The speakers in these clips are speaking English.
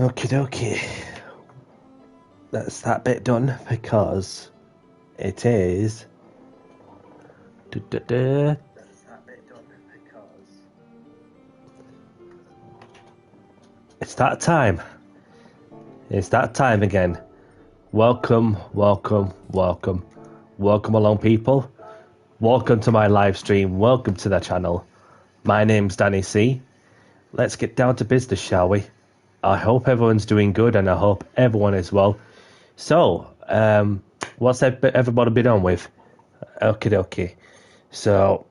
Okie dokie. That's that bit done because it is. It's that time. It's that time again. Welcome, welcome, welcome. Welcome along, people. Welcome to my live stream. Welcome to the channel. My name's Danny C. Let's get down to business, shall we? I hope everyone's doing good and I hope everyone is well. So, what's everybody been on with? Okie dokie. So,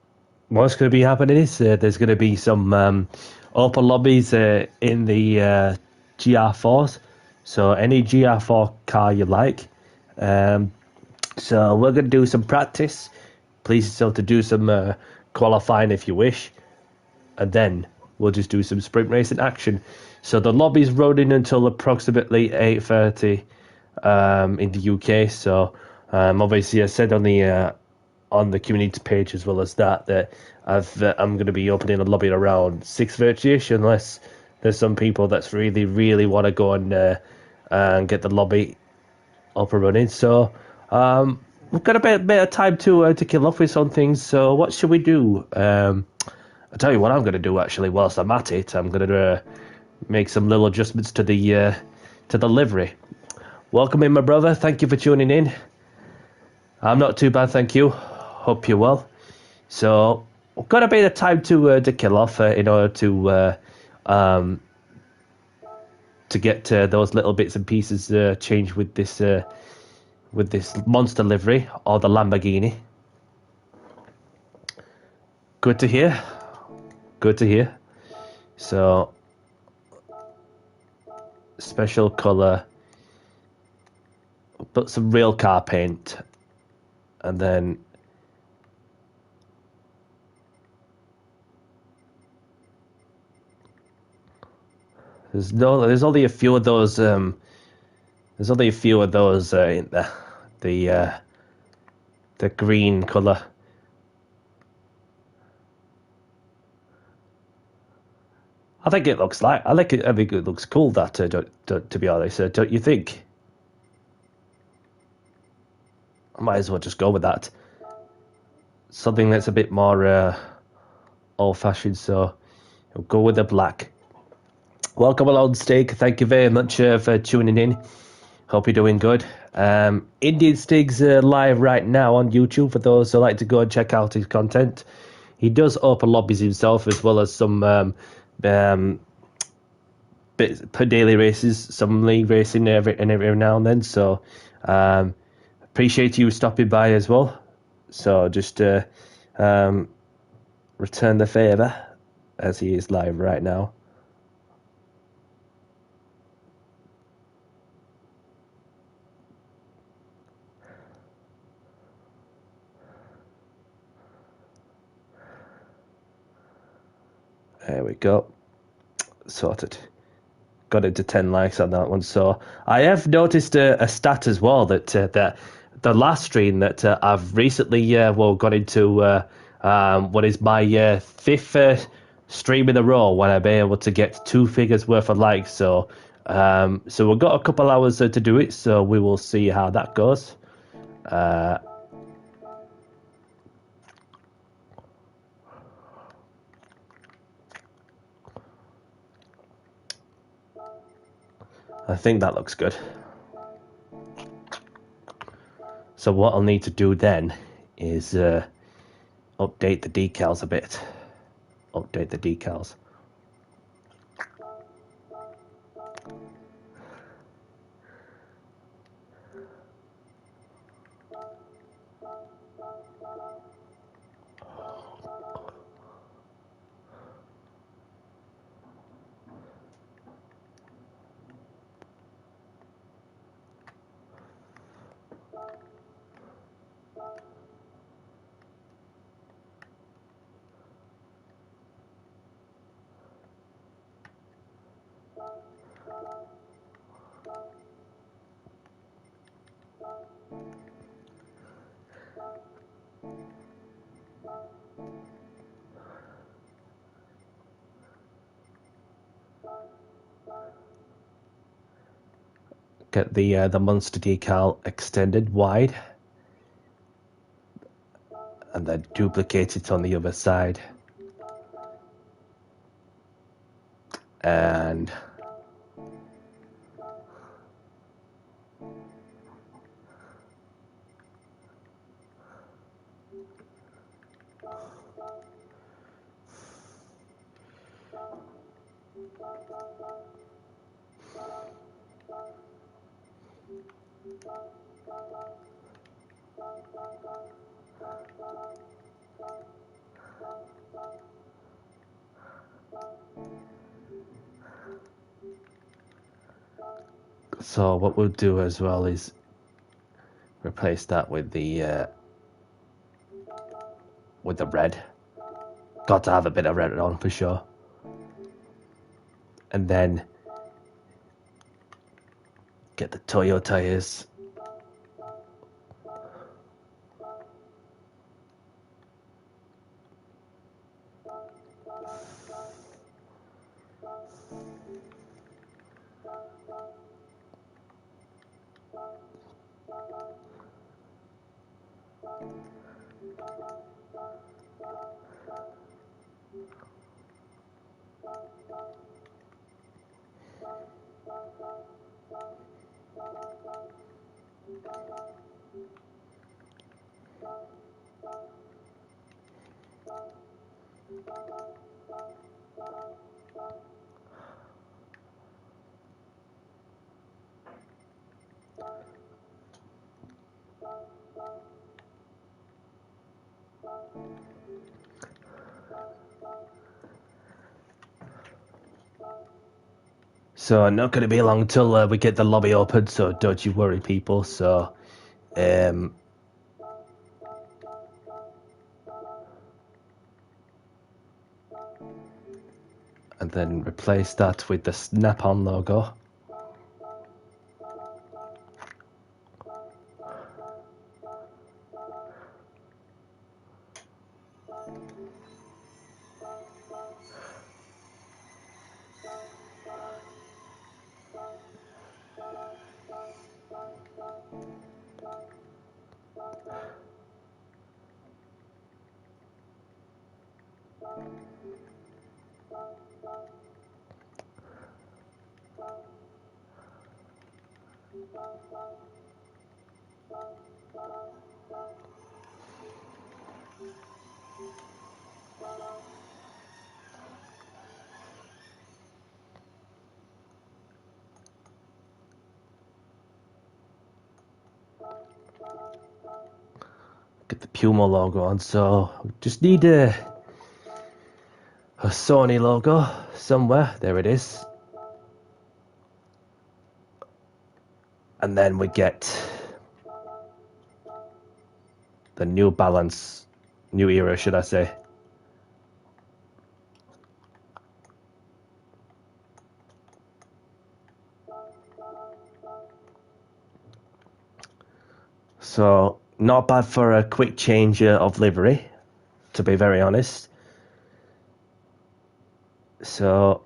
what's going to be happening is there's going to be some open lobbies in the GR4s. So, any GR4 car you like. So, we're going to do some practice. Please yourself to do some qualifying if you wish. And then we'll just do some sprint racing action. So, the lobby's running until approximately 8:30 in the UK. So, obviously, I said on the community page as well as that I'm going to be opening a lobby around 6:30ish, unless there's some people that's really want to go and get the lobby up and running. So we've got a bit of time to kill off with some things. So what should we do? I'll tell you what I'm going to do actually. Whilst I'm at it, I'm going to make some little adjustments to the livery. Welcome in, my brother. Thank you for tuning in. I'm not too bad, thank you. Hope you're well. So, we've got a bit of time to kill off in order to get those little bits and pieces changed with this monster livery or the Lamborghini. Good to hear. Good to hear. So, special colour, put some real car paint, and then there's only a few of those. There's only a few of those in the green colour. I think it looks like. I like it. I think it looks cool. That to be honest, don't you think? I might as well just go with that. Something that's a bit more old-fashioned. So I'll go with the black. Welcome along, Stig. Thank you very much for tuning in. Hope you're doing good. Indian Stig's live right now on YouTube for those who like to go and check out his content. He does open lobbies himself as well as some bits per daily races, some league racing every now and then. So appreciate you stopping by as well. So just return the favour as he is live right now. There we go. Sorted. Got into 10 likes on that one. So I have noticed a stat as well that the last stream that I've recently got into what is my fifth stream in a row when I've been able to get 2 figures worth of likes. So we've got a couple hours to do it. So we will see how that goes. I think that looks good. So what I'll need to do then is update the decals a bit. Update the decals. get the monster decal extended wide, and then duplicate it on the other side, and so what we'll do as well is replace that with the red. Got to have a bit of red on for sure. And then get the Toyo tires. So not going to be long till we get the lobby open, so don't you worry, people. So, and then replace that with the Snap-on logo. Get the Puma logo on, so just need a Sony logo somewhere. There it is. And then we get the New Balance, New Era, should I say. So, not bad for a quick change of livery, to be very honest. So,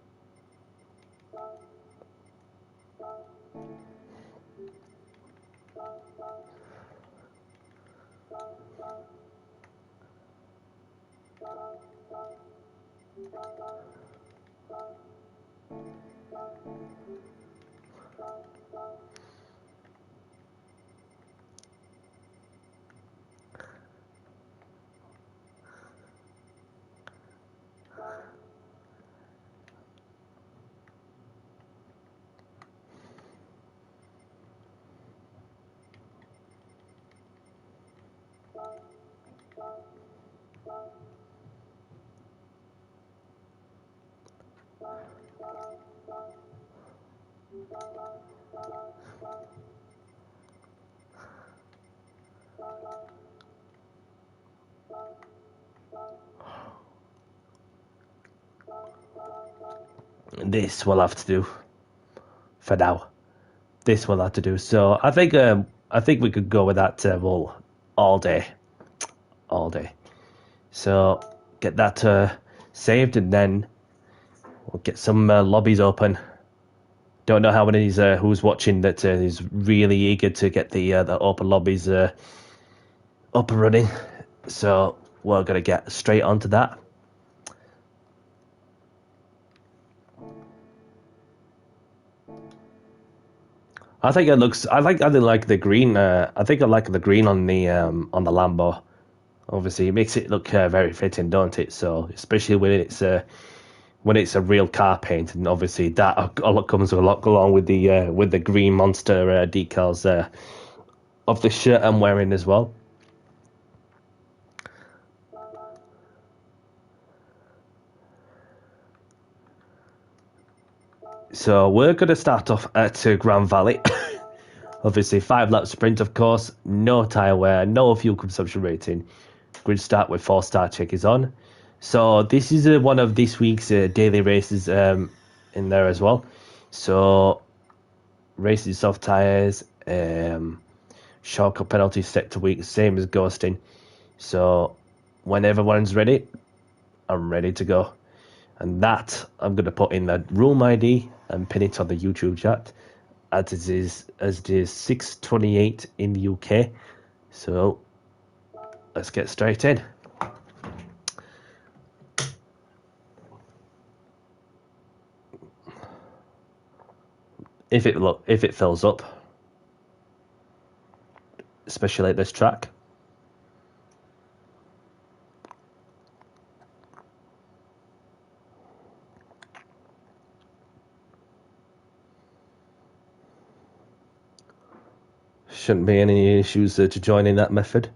this will have to do for now. This will have to do. So I think we could go with that well, all day. So get that saved, and then we'll get some lobbies open. Don't know how many who's watching that is really eager to get the open lobbies up and running. So we're gonna get straight onto that. I think it looks. I like the green. I think I like the green on the Lambo. Obviously, it makes it look very fitting, don't it? So especially when it's a real car paint, and obviously that comes a lot along with the green monster decals of the shirt I'm wearing as well. So we're going to start off at Grand Valley. Obviously, 5-lap sprint, of course. No tyre wear, no fuel consumption rating. Grid start with 4-star check is on. So this is one of this week's daily races in there as well. So racing soft tyres, shortcut penalty set to week, same as ghosting. So when everyone's ready, I'm ready to go. And that I'm going to put in the room ID and pin it on the YouTube chat as it is 6:28 in the UK. So let's get straight in. If it fills up, especially at this track. Shouldn't be any issues to joining that method.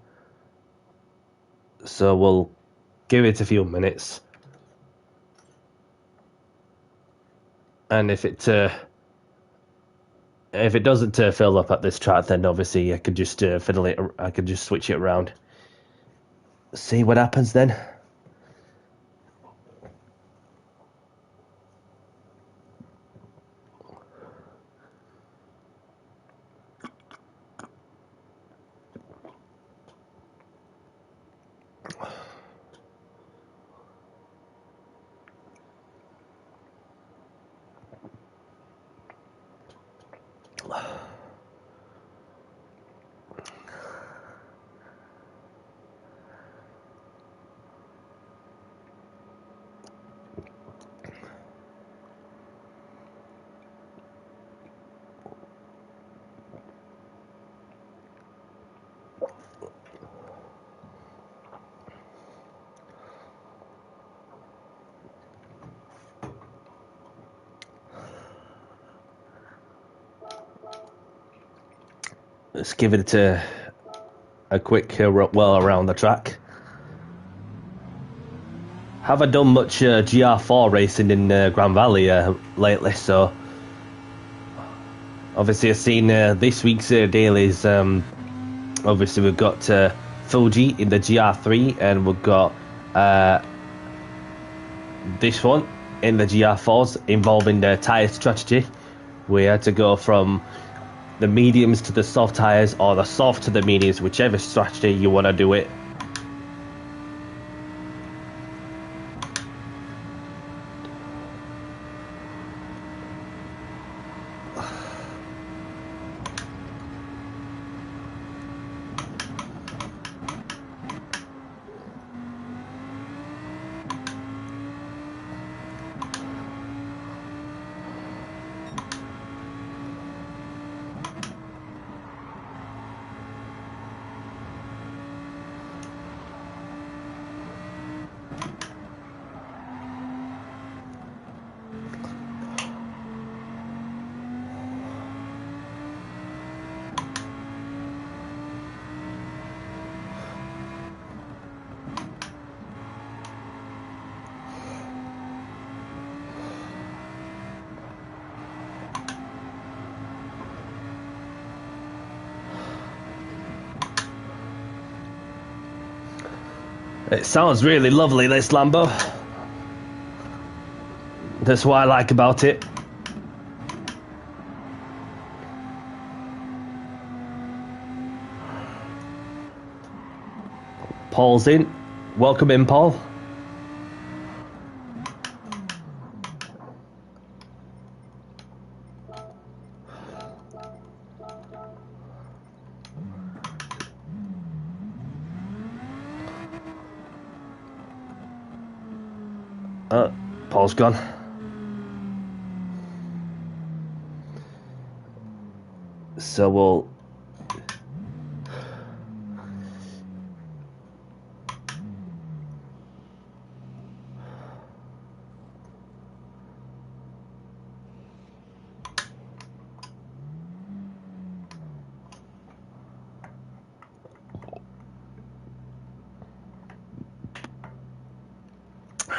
So we'll give it a few minutes. And if it doesn't fill up at this track, then obviously I can just fiddle it. I can just switch it around. See what happens then. Let's give it a quick whirl around the track. Haven't done much GR4 racing in Grand Valley lately, so obviously I've seen this week's dailies. Obviously we've got Fuji in the GR3, and we've got this one in the GR4s involving the tyre strategy. We had to go from the mediums to the soft tyres, or the soft to the mediums, whichever strategy you want to do it. It sounds really lovely, this Lambo. That's what I like about it. Paul's in. Welcome in, Paul. Paul's gone. So we'll...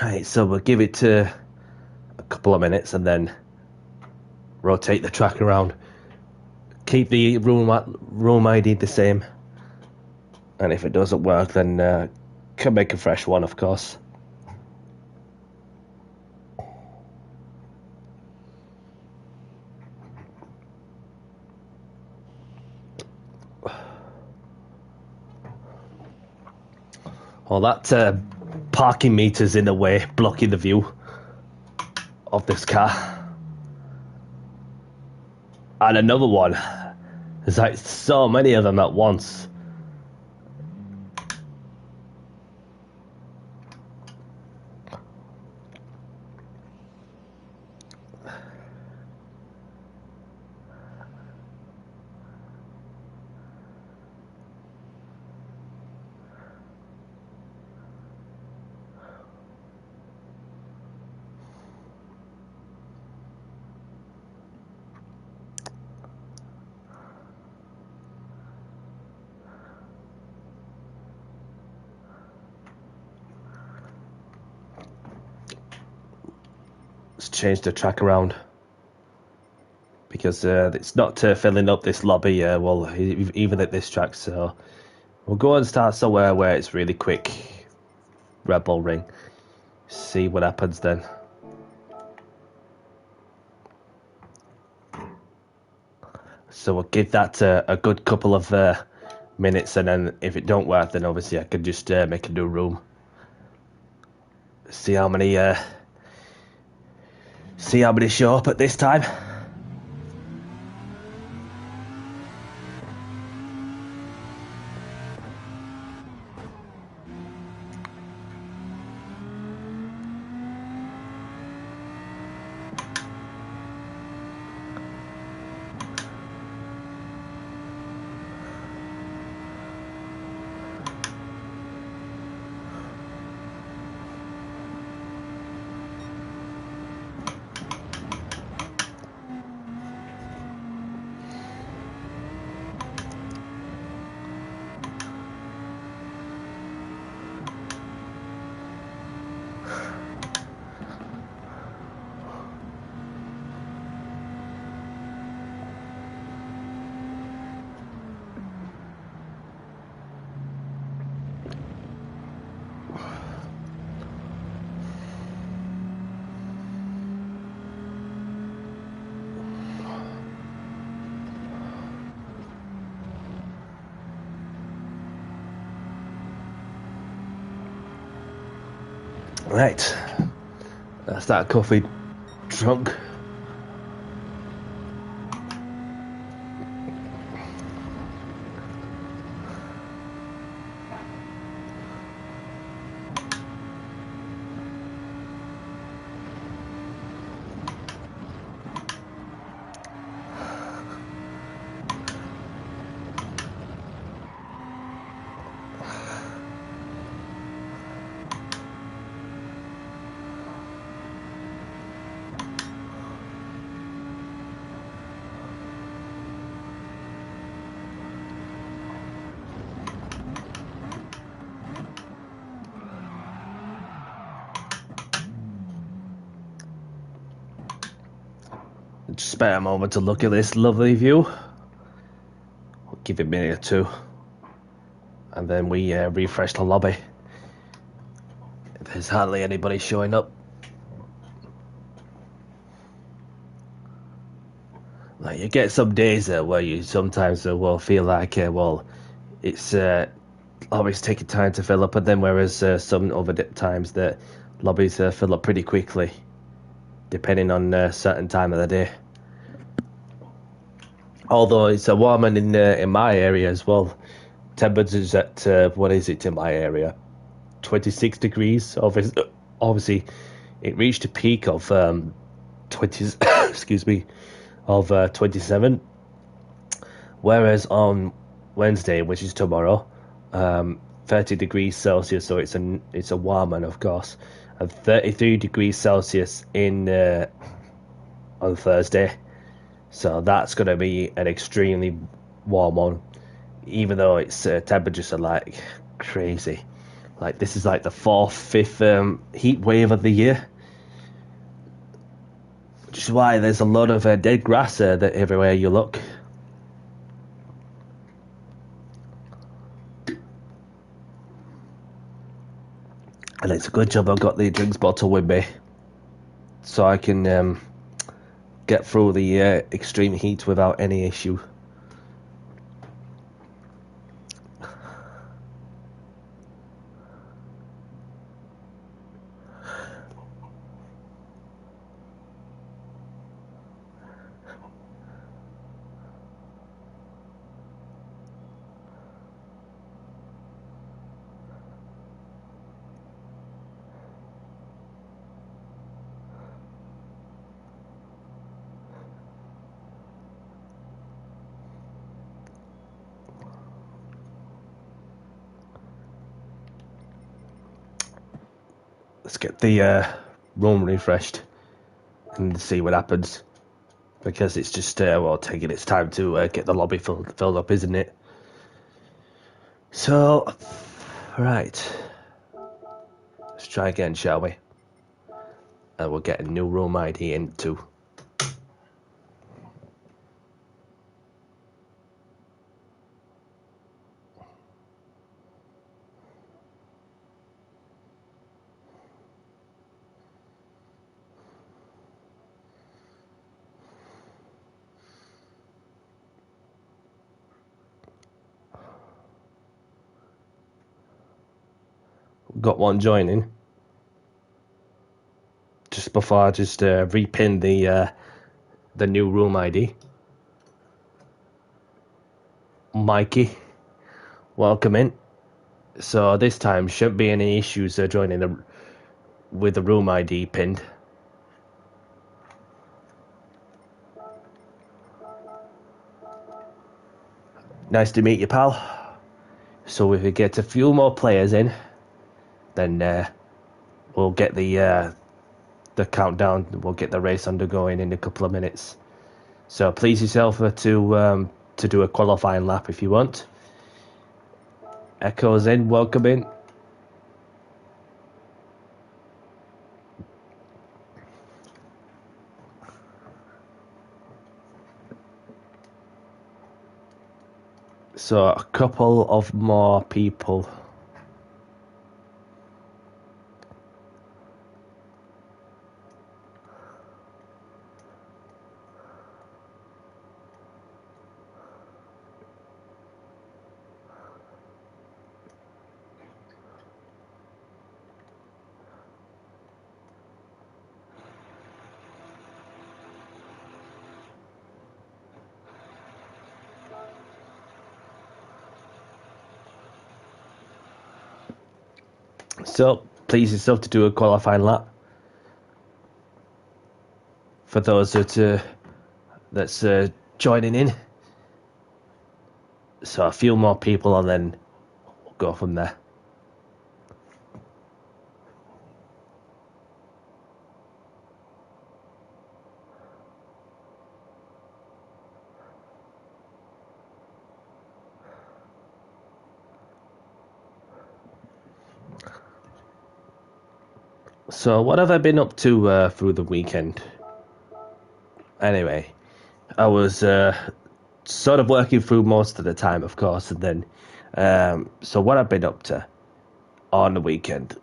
Right, so we'll give it a couple of minutes and then rotate the track around. Keep the room ID the same. And if it doesn't work, then can make a fresh one, of course. Well, that parking meter's in the way, blocking the view of this car. And another one. There's like so many of them at once. Let's change the track around because it's not filling up this lobby. Well, even at this track, so we'll go and start somewhere where it's really quick. Red Bull Ring. See what happens then. So we'll give that a good couple of minutes, and then if it don't work, then obviously I can just make a new room. See how many show up at this time. Right, that's that coffee drunk. Just spare a moment to look at this lovely view. We'll give it a minute or two, and then we refresh the lobby. There's hardly anybody showing up. Like, you get some days where you sometimes will feel like, well, it's always taking time to fill up, and then whereas some other times that lobbies fill up pretty quickly, depending on a certain time of the day. Although it's warmer in my area as well. Temperatures at what is it in my area? 26 degrees. Obviously, it reached a peak of 20, excuse me, of 27. Whereas on Wednesday, which is tomorrow, 30 degrees Celsius, so it's a warm one, of course, and 33 degrees Celsius on Thursday. So that's going to be an extremely warm one, even though its temperatures are like crazy. Like this is like the fifth heat wave of the year, which is why there's a lot of dead grass that everywhere you look. And it's a good job I've got the drinks bottle with me, so I can get through the extreme heat without any issue. Let's get the room refreshed and see what happens, because it's just taking its time to get the lobby filled up, isn't it? So, right, let's try again, shall we? And we'll get a new room ID in too. Got one joining. Just before I just repin the new room ID. Mikey, welcome in. So this time shouldn't be any issues joining with the room ID pinned. Nice to meet you, pal. So if we get a few more players in, then we'll get the countdown. We'll get the race undergoing in a couple of minutes. So please yourself to do a qualifying lap if you want. Echoes in, welcome in. So a couple of more people. So please yourself to do a qualifying lap for those that's joining in. So a few more people and then we'll go from there. So what have I been up to through the weekend? Anyway, I was sort of working through most of the time, of course, and then so what I've been up to on the weekend,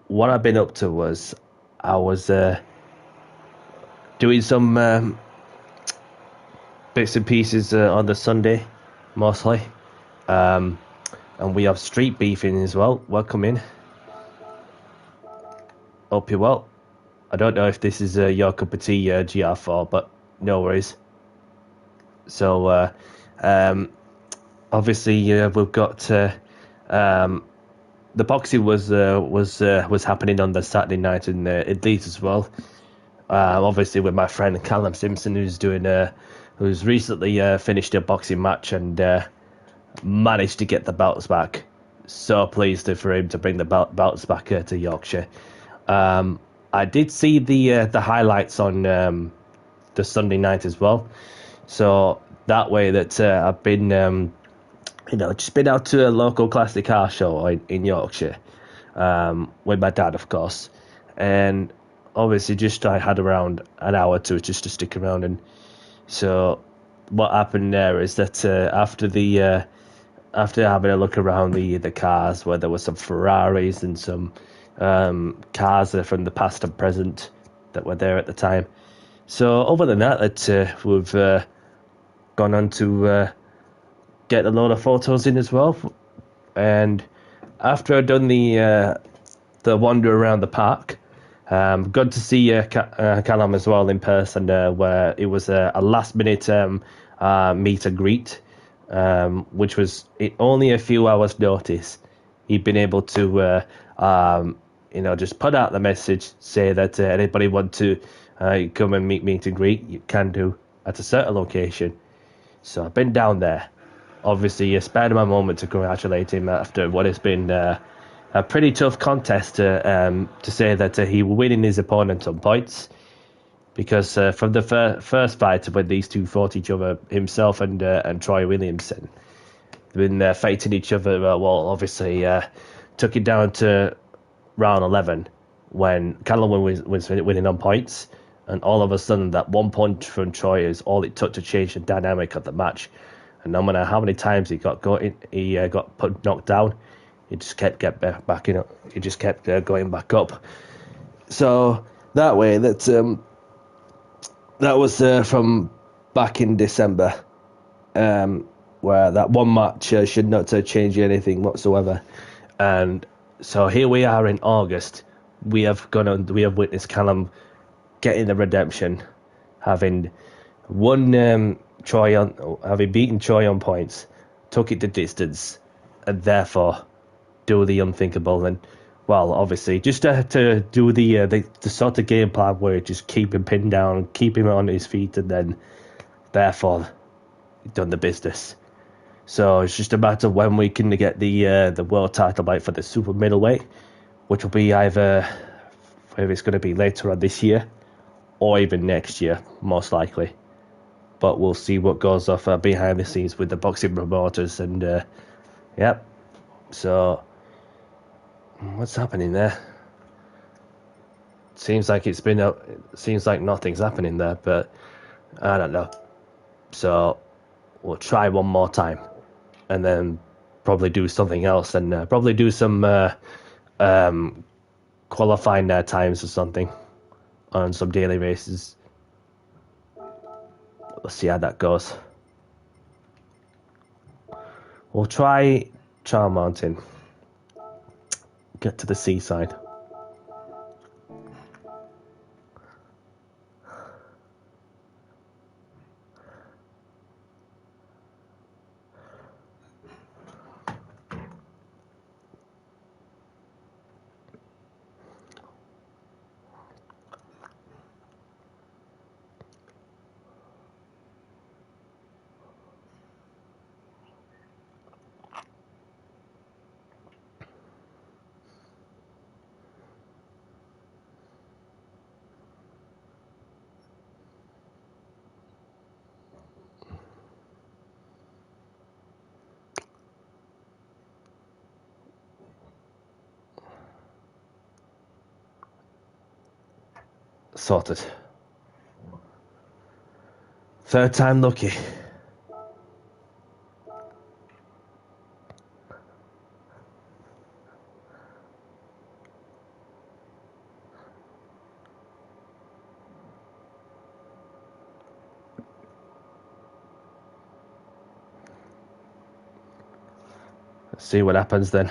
what I've been up to was I was doing some bits and pieces on the Sunday, mostly, and we have street beefing as well. Welcome in. Hope you're well. I don't know if this is your cup of tea, GR4, but no worries. So, obviously, we've got the boxing was happening on the Saturday night in Leeds as well. Obviously with my friend Callum Simpson, who's recently finished a boxing match and managed to get the belts back. So pleased for him to bring the belts back to Yorkshire. I did see the highlights on the Sunday night as well. So that way that I've been just been out to a local classic car show in Yorkshire with my dad, of course, and obviously just I had around an hour to just to stick around. And so what happened there is that after having a look around the cars, where there were some Ferraris and some cars from the past and present that were there at the time. So other than that, we've gone on to get a load of photos in as well. And after I'd done the wander around the park, got to see Callum as well in person, where it was a last minute meet and greet, which was only a few hours notice. He'd been able to just put out the message, say that anybody want to come and meet and greet, you can do at a certain location. So I've been down there. Obviously, spared my moment to congratulate him after what has been a pretty tough contest to say that he was winning his opponent on points, because from the first fight when these two fought each other, himself and Troy Williamson, they've been fighting each other. Obviously took it down to round 11 when Callum was winning on points, and all of a sudden that one punch from Troy is all it took to change the dynamic of the match. And no matter how many times he got knocked down, he just kept back up. He just kept going back up. So that way, that was from back in December, where that one match should not change anything whatsoever. And so here we are in August. We have witnessed Callum getting the redemption, having won having beaten Troy on points, took it to distance, and therefore do the unthinkable. And well, obviously, just to do the sort of game plan where you just keep him pinned down, keep him on his feet, and then therefore done the business. So it's just a matter of when we can get the world title fight for the super middleweight, which will be either it's going to be later on this year or even next year, most likely. But we'll see what goes off behind the scenes with the boxing promoters. And yep. So what's happening there? Seems like seems like nothing's happening there, but I don't know. So we'll try one more time, and then probably do something else, and probably do some qualifying times or something on some daily races. Let's see how that goes. We'll try Charm Mountain. Get to the seaside. Sorted. Third time lucky. Let's see what happens then.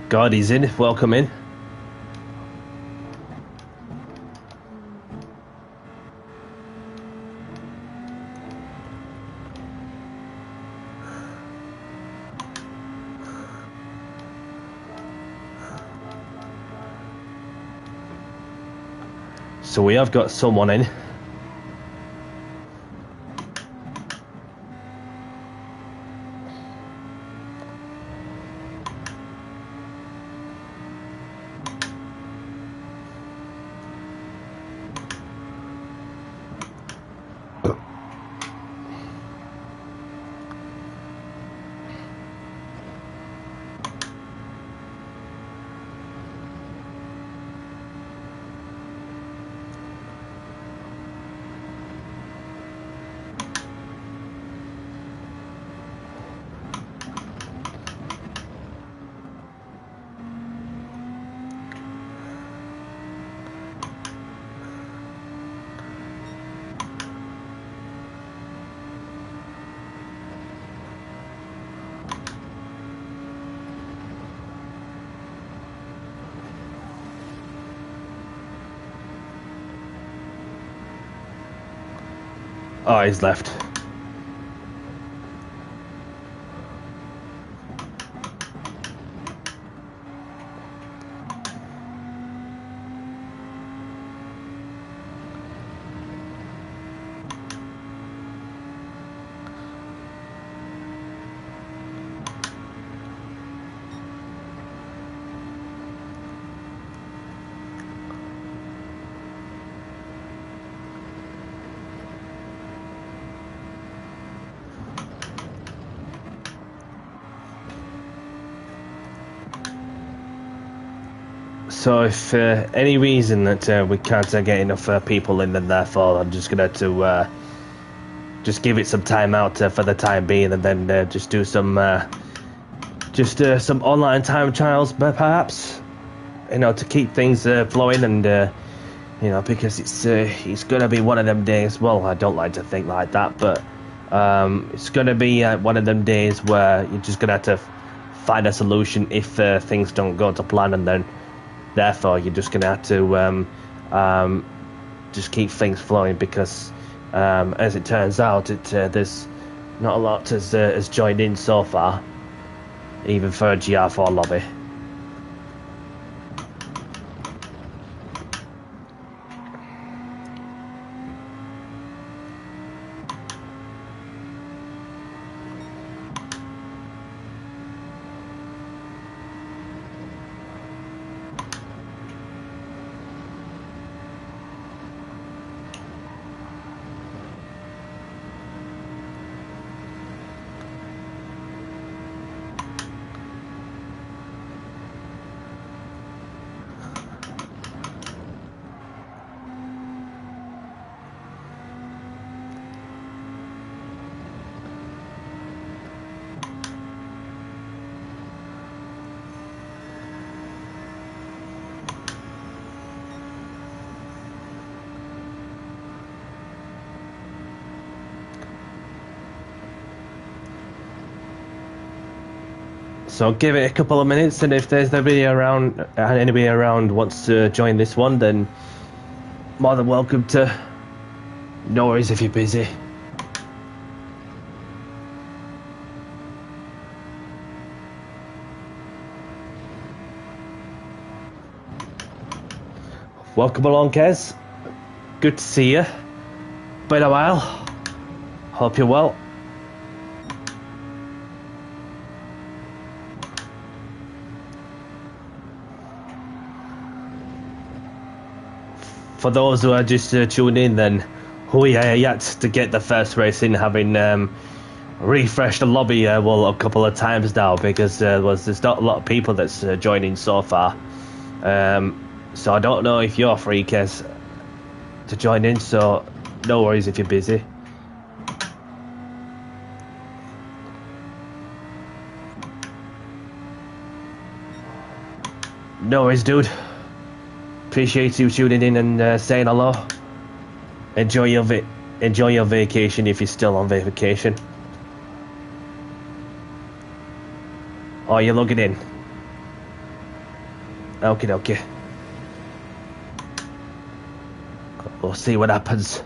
God, he's in. Welcome in. So we have got someone in. Oh, he's left. So if for any reason that we can't get enough people in, then therefore I'm just going to just give it some time out for the time being, and then just do some online time trials perhaps, to keep things flowing, and because it's going to be one of them days. Well, I don't like to think like that, but it's going to be one of them days where you're just going to have to find a solution if things don't go to plan, and then therefore you're just going to have to just keep things flowing, because as it turns out, there's not a lot has joined in so far, even for a GR4 lobby. So give it a couple of minutes, and if there's anybody around wants to join this one, then more than welcome to. No worries if you're busy. Welcome along, Kez. Good to see you. Been a while. Hope you're well. For those who are just tuning in, then we are yet to get the first race in, having refreshed the lobby a couple of times now, because there's not a lot of people that's joining so far. So I don't know if you're free, Kes, to join in, so no worries if you're busy. No worries, dude. Appreciate you tuning in and saying hello. Enjoy your vacation if you're still on vacation. Or you're logging in. Okie dokie. We'll see what happens.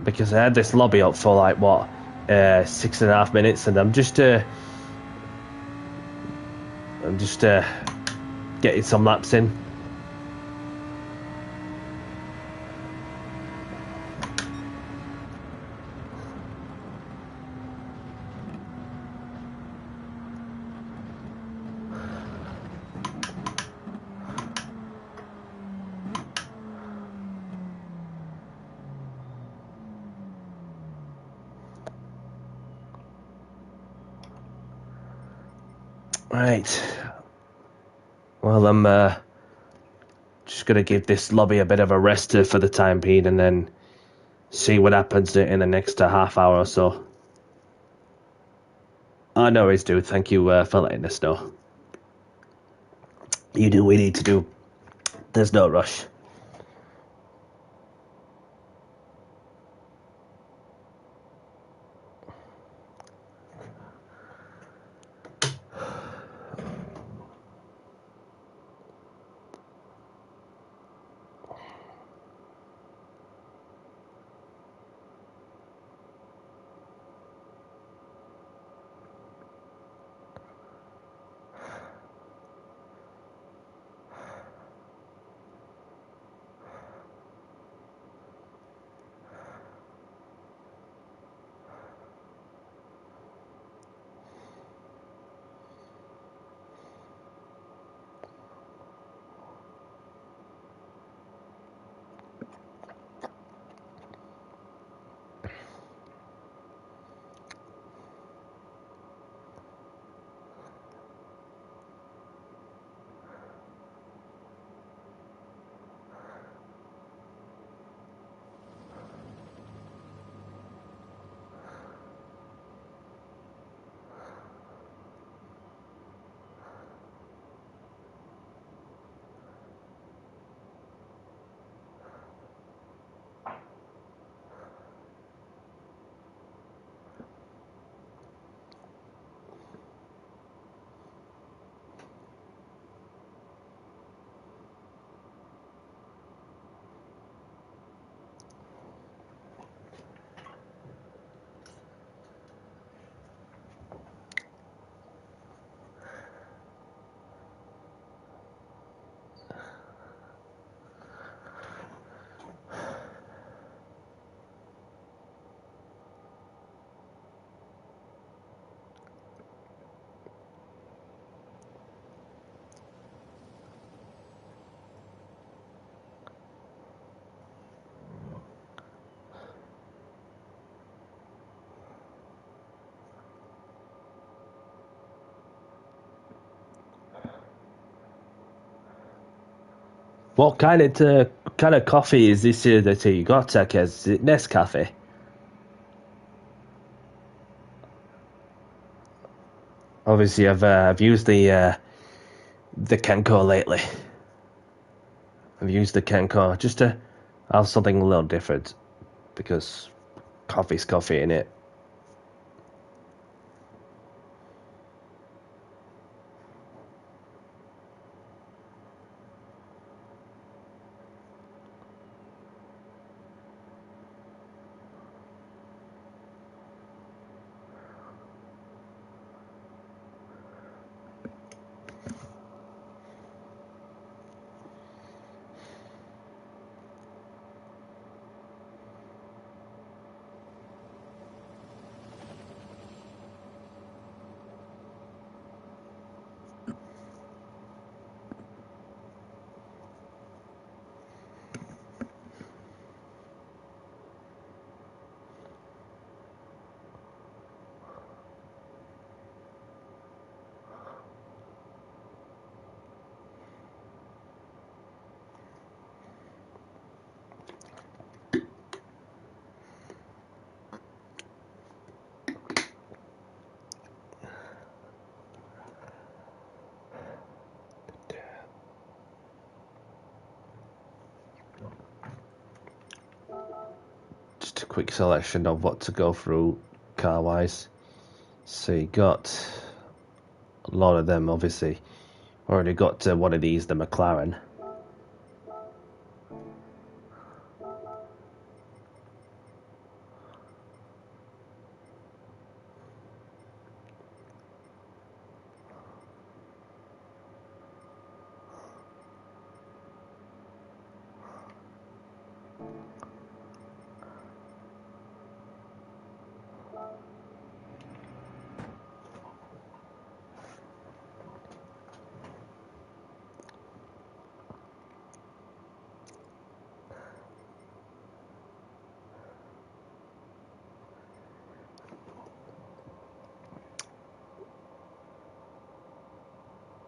Because I had this lobby up for like what, 6.5 minutes, and I'm just getting some laps in. Right. Well, I'm just going to give this lobby a bit of a rest for the time being, and then see what happens in the next half hour or so. I know it's dude. Thank you for letting us know. You do what you need to do. There's no rush. What kind of coffee is this that you got, Kez? Is it Nescafe? Obviously, I've used the Kenko lately. I've used the Kenko just to have something a little different, because coffee's coffee, innit? Just a quick selection of what to go through car-wise. So you got a lot of them, obviously. Already got one of these, the McLaren.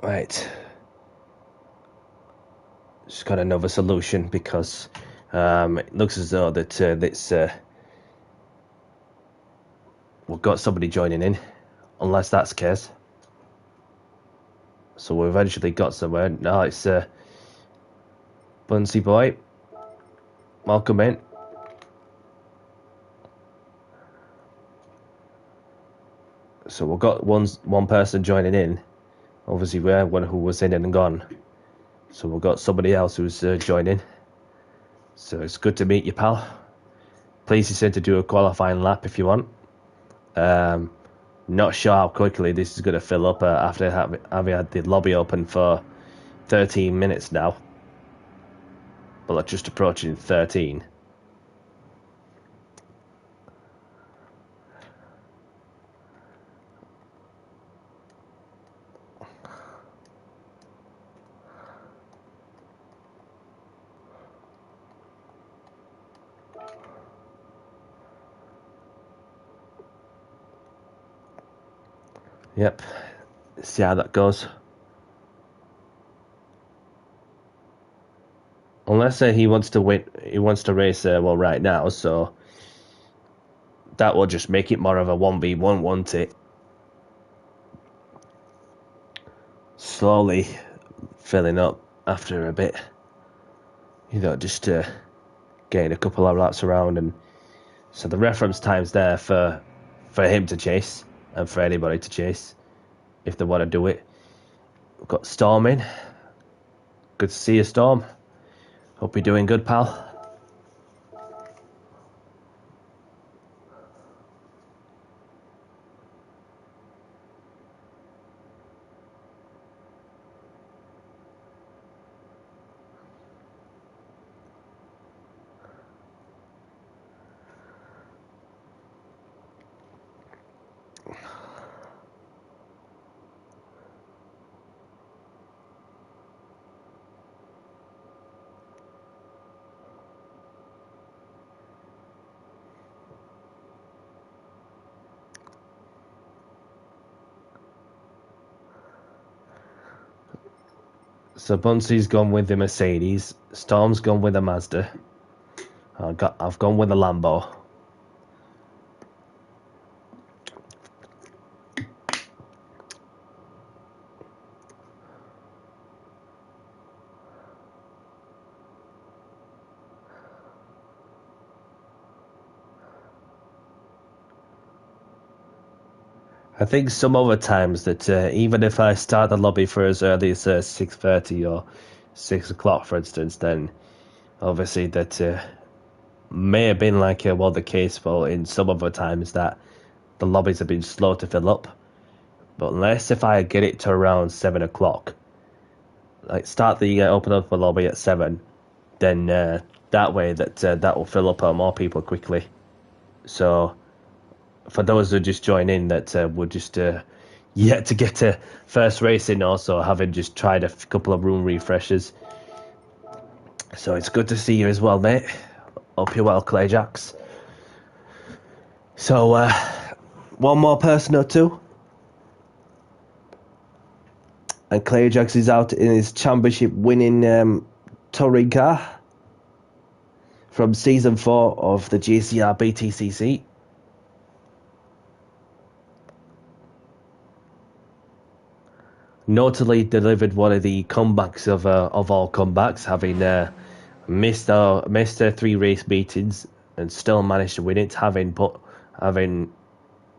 Right. Just got another solution because it looks as though that we've got somebody joining in, unless that's the case. So we've eventually got somewhere. No, it's Bunsey Boy. Welcome in. So we've got one person joining in. Obviously, we had one who was in and gone. So we've got somebody else who's joining. So it's good to meet you, pal. Please you said to do a qualifying lap if you want. Not sure how quickly this is going to fill up after having had the lobby open for 13 minutes now. Well, it's just approaching 13. Yep, see how that goes. Unless he wants to win, he wants to race well right now, so that will just make it more of a 1v1, won't it? Slowly filling up after a bit, you know, just getting a couple of laps around, and so the reference time's there for him to chase and for anybody to chase if they want to do it. We've got Storm in. Good to see you, Storm. Hope you're doing good, pal. So Bunsey's gone with the Mercedes. Storm's gone with the Mazda. I've gone with the Lambo. I think some other times that even if I start the lobby for as early as 6:30 or 6 o'clock, for instance, then obviously that may have been like the case for in some other times that the lobbies have been slow to fill up. But unless if I get it to around 7 o'clock, like start the open up the lobby at 7, then that way that will fill up more people quickly. So for those who just join in that would just yet to get to first racing, also having just tried a couple of room refreshers. So it's good to see you as well, mate. Hope you're well, Clay Jacks. So one more person or two, and Clay Jacks is out in his championship winning touring car from season 4 of the GCR BTCC. Notably delivered one of the comebacks of all comebacks, having missed 3 race meetings and still managed to win it, having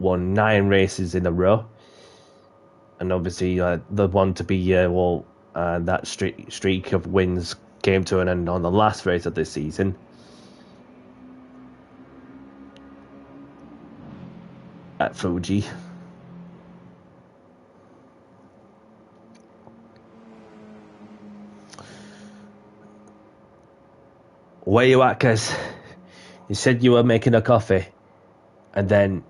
won 9 races in a row. and obviously the one to be that streak of wins came to an end on the last race of this season at Fuji. Where you at, Kez? You said you were making a coffee, and then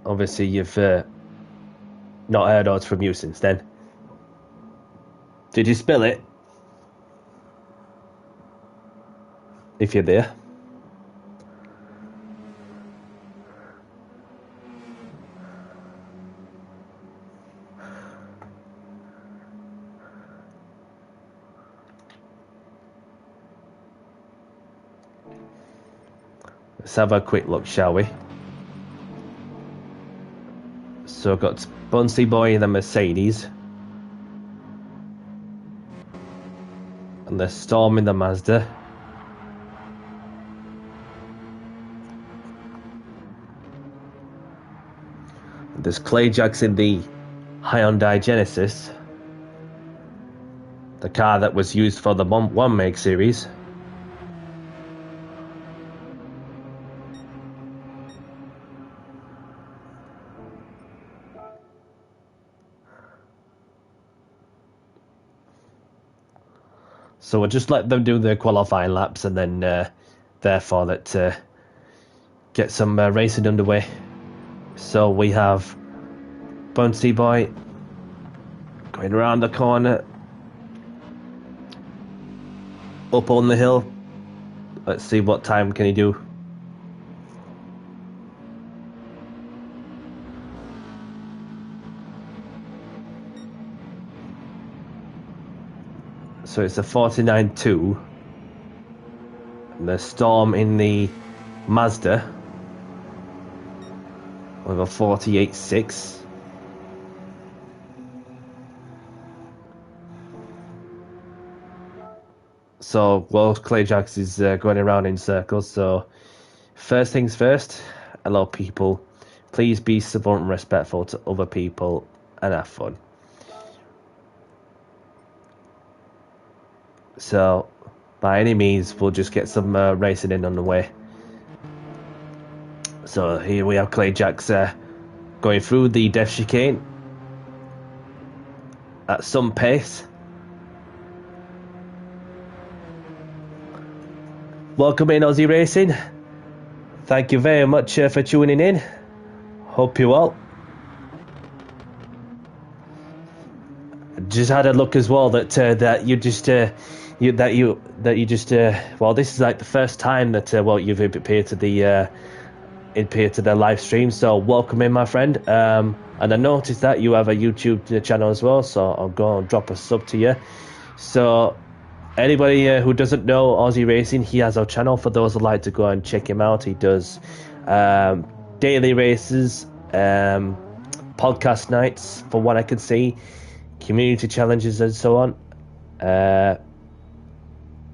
obviously you've not heard odds from you since then. Did you spill it? If you're there. Let's have a quick look, shall we? So I've got Bunsey Boy in the Mercedes. And the Storm in the Mazda. There's Clay Jacks in the Hyundai Genesis. The car that was used for the one make series. So we'll just let them do their qualifying laps and then therefore that get some racing underway. So we have Bunsey Boy going around the corner, up on the hill. Let's see what time can he do. So it's a 49.2. And the Storm in the Mazda with a 48.6. So, well, Clay Jacks is going around in circles. So, first things first, hello people. Please be civil and respectful to other people and have fun. So, by any means, we'll just get some racing in on the way. So, here we have Clay Jacks going through the death chicane at some pace. Welcome in, Aussie Racing. Thank you very much for tuning in. Hope you well. Just had a look as well that well, this is like the first time that you've appeared to the live stream. So welcome in, my friend. And I noticed that you have a YouTube channel as well. So I'll go and drop a sub to you. So. Anybody who doesn't know Aussie Racing, he has a channel for those who like to go and check him out. He does daily races, podcast nights, from what I can see, community challenges and so on.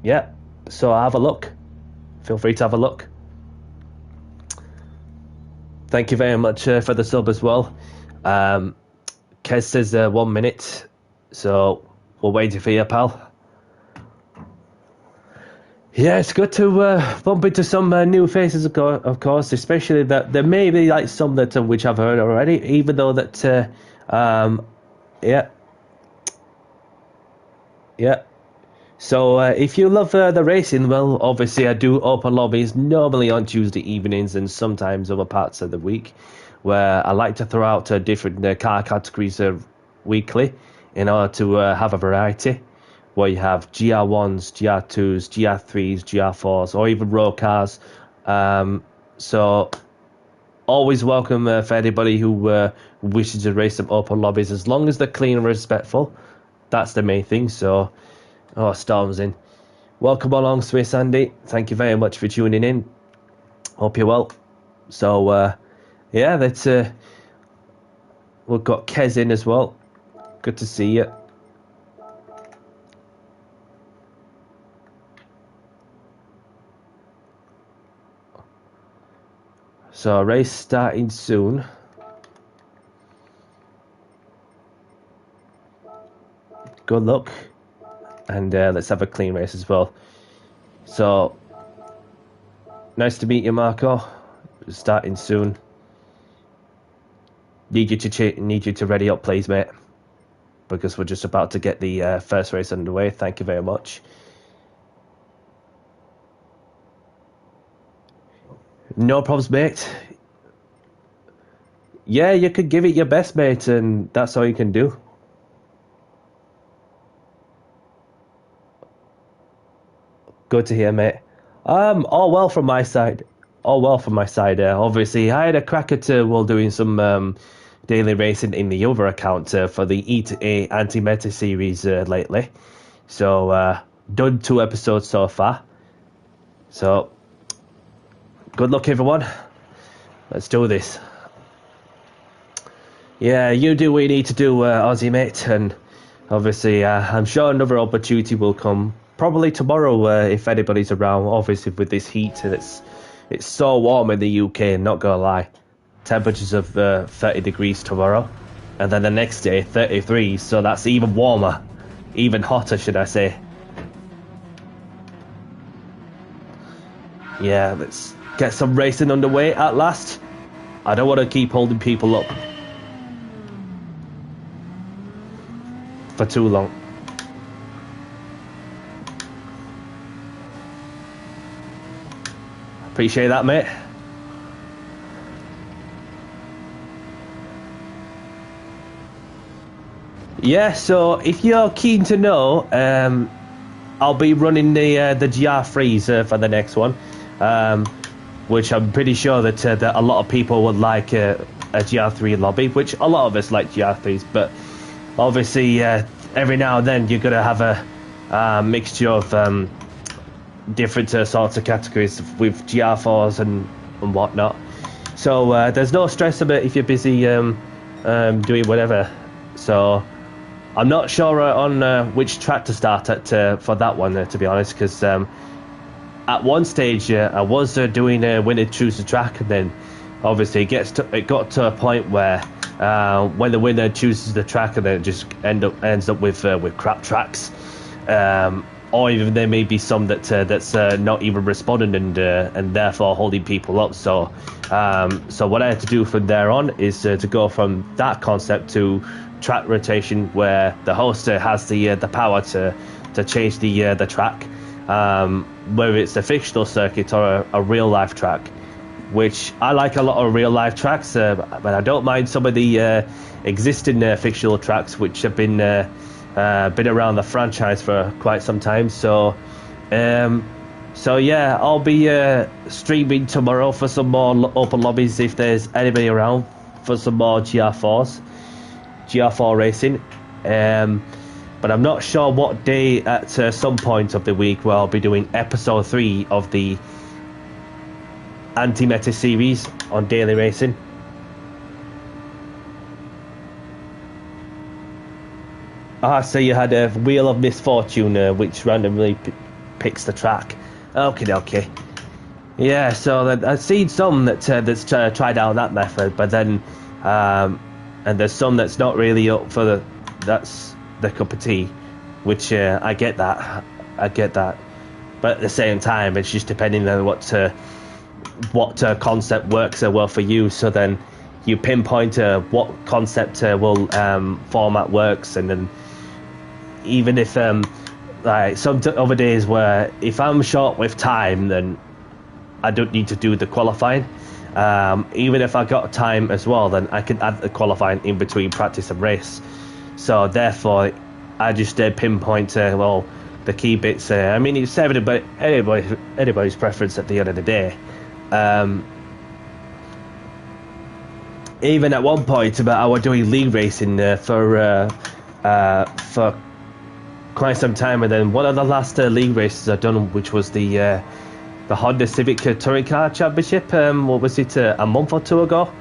Yeah, so have a look. Feel free to have a look. Thank you very much for the sub as well. Kez says 1 minute, so we're waiting for you, pal. Yeah, it's good to bump into some new faces, of course, especially that there may be like some that which I've heard already, even though that, yeah. So if you love the racing, well, obviously I do open lobbies normally on Tuesday evenings and sometimes other parts of the week, where I like to throw out different car categories weekly in order to have a variety. Where you have GR1s, GR2s, GR3s, GR4s, or even road cars. So always welcome for anybody who wishes to race some open lobbies, as long as they're clean and respectful. That's the main thing. So, Storm's in. Welcome along, Swiss Andy. Thank you very much for tuning in. Hope you're well. So, yeah, that's we've got Kez in as well. Good to see you. So race starting soon. good luck, and let's have a clean race as well. So, nice to meet you, Marco. Starting soon. Need you to ready up, please, mate, because we're just about to get the first race underway. Thank you very much. No problems, mate. Yeah, you could give it your best, mate, and that's all you can do. Good to hear, mate. All well from my side. All well from my side. Obviously, I had a crack at while doing some daily racing in the other account for the E2A anti-meta series lately. So, done 2 episodes so far. So, good luck, everyone. Let's do this. Yeah, you do what you need to do, Aussie, mate. And obviously, I'm sure another opportunity will come. Probably tomorrow, if anybody's around. Obviously, with this heat, and it's so warm in the UK, not gonna lie. Temperatures of 30 degrees tomorrow, and then the next day 33, so that's even warmer, even hotter, should I say. Yeah, let's get some racing underway at last. I don't want to keep holding people up for too long. Appreciate that, mate. Yeah, so if you're keen to know, I'll be running the GR3s for the next one, which I'm pretty sure that a lot of people would like a GR3 lobby, which a lot of us like GR3s, but obviously every now and then you're going to have a mixture of different sorts of categories with GR4s and whatnot. So there's no stress about if you're busy doing whatever. So I'm not sure on which track to start at for that one, to be honest, because at one stage I was doing a winner choose the track, and then obviously it got to a point where when the winner chooses the track, and then it just ends up with crap tracks, or even there may be some that's not even responding and therefore holding people up. So what I had to do from there on is to go from that concept to track rotation, where the host has the power to change the track, whether it's a fictional circuit or a real life track, which I like a lot of real life tracks, but I don't mind some of the existing fictional tracks which have been around the franchise for quite some time. So yeah, I'll be streaming tomorrow for some more open lobbies if there's anybody around for some more GR4 racing. But I'm not sure what day at some point of the week where I'll be doing episode 3 of the anti-meta series on daily racing. So you had a Wheel of Misfortune, which randomly picks the track. Okay. Yeah, so I've seen some that's tried out that method, but then and there's some that's not really up for that's the cup of tea, which I get that, but at the same time it's just depending on what concept works well for you. So then you pinpoint what concept will format works, and then even if like some other days where if I'm short with time, then I don't need to do the qualifying. Even if I got time as well, then I can add the qualifying in between practice and race. So therefore I just pinpoint the key bits. I mean, it's anybody's preference at the end of the day. Even at one point, I was doing league racing for quite some time, and then one of the last league races I've done, which was the Honda Civic Touring Car Championship. What was it, a month or two ago?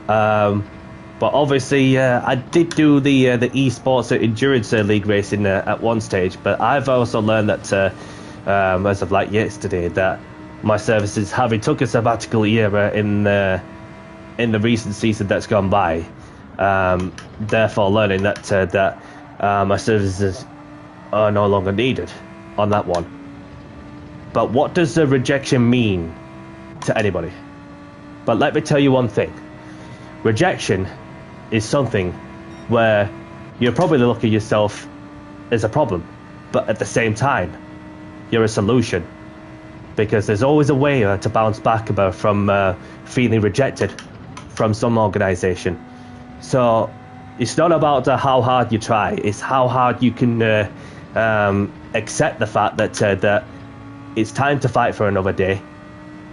But obviously, I did do the esports endurance league racing at one stage. But I've also learned that as of like yesterday, that my services, having took a sabbatical year in the recent season that's gone by, therefore learning that my services are no longer needed on that one. But what does the rejection mean to anybody? But let me tell you one thing. Rejection is something where you're probably looking at yourself as a problem, but at the same time, you're a solution. Because there's always a way to bounce back from feeling rejected from some organization. So it's not about how hard you try, it's how hard you can accept the fact that it's time to fight for another day.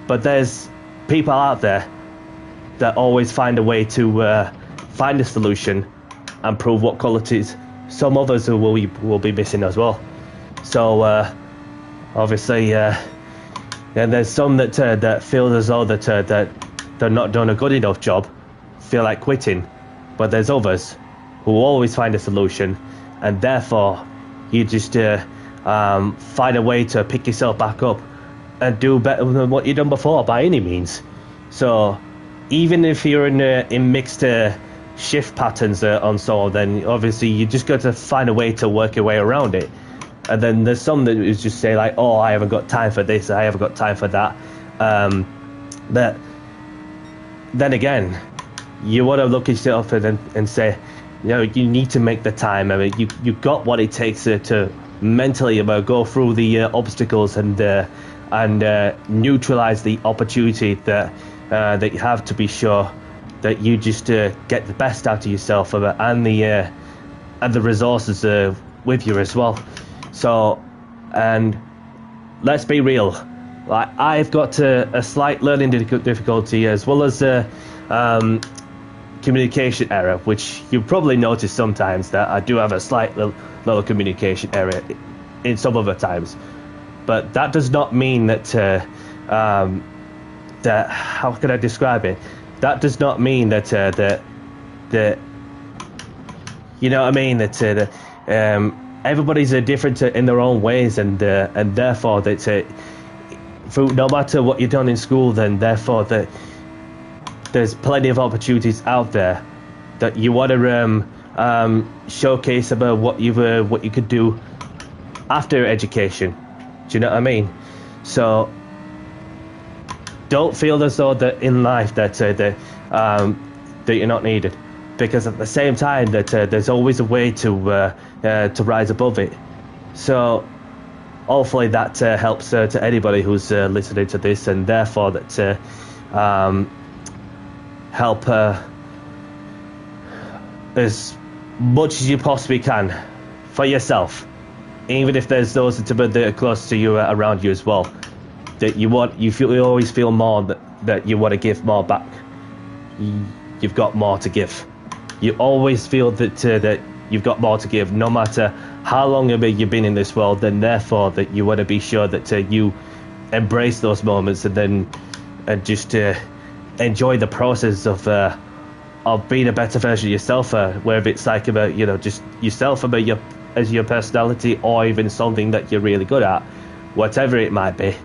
But there's people out there that always find a way to find a solution and prove what qualities some others will be missing as well. So obviously, and there's some that feel as though that they're not doing a good enough job, feel like quitting. But there's others who always find a solution, and therefore you just find a way to pick yourself back up and do better than what you've done before by any means. So even if you're in mixed shift patterns on so, then obviously you just got to find a way to work your way around it. And then there's some that is just say like, oh, I haven't got time for this, I haven't got time for that. But then again, you want to look at yourself and say, you know, you need to make the time. I mean, you've got what it takes to mentally go through the obstacles and neutralize the opportunity that you have to be sure that you just get the best out of yourself and the resources with you as well. So, and let's be real, like I've got a slight learning difficulty as well as communication error, which you probably notice sometimes that I do have a slight little communication error in some other times. But that does not mean that that how can I describe it? That does not mean that that you know what I mean, that everybody's different in their own ways, and therefore that no matter what you've done in school, then therefore that there's plenty of opportunities out there that you want to showcase about what you could do after education. Do you know what I mean? So don't feel as though that in life that you're not needed, because at the same time that there's always a way to rise above it. So hopefully that helps to anybody who's listening to this, and therefore that help as much as you possibly can for yourself, even if there's those that are close to you around you as well, that you always feel more that you want to give more back. You've got more to give. You always feel that you've got more to give, no matter how long you've been in this world. And therefore that you want to be sure that you embrace those moments and just enjoy the process of being a better version of yourself, whether it's like about just yourself, about your personality, or even something that you're really good at, whatever it might be.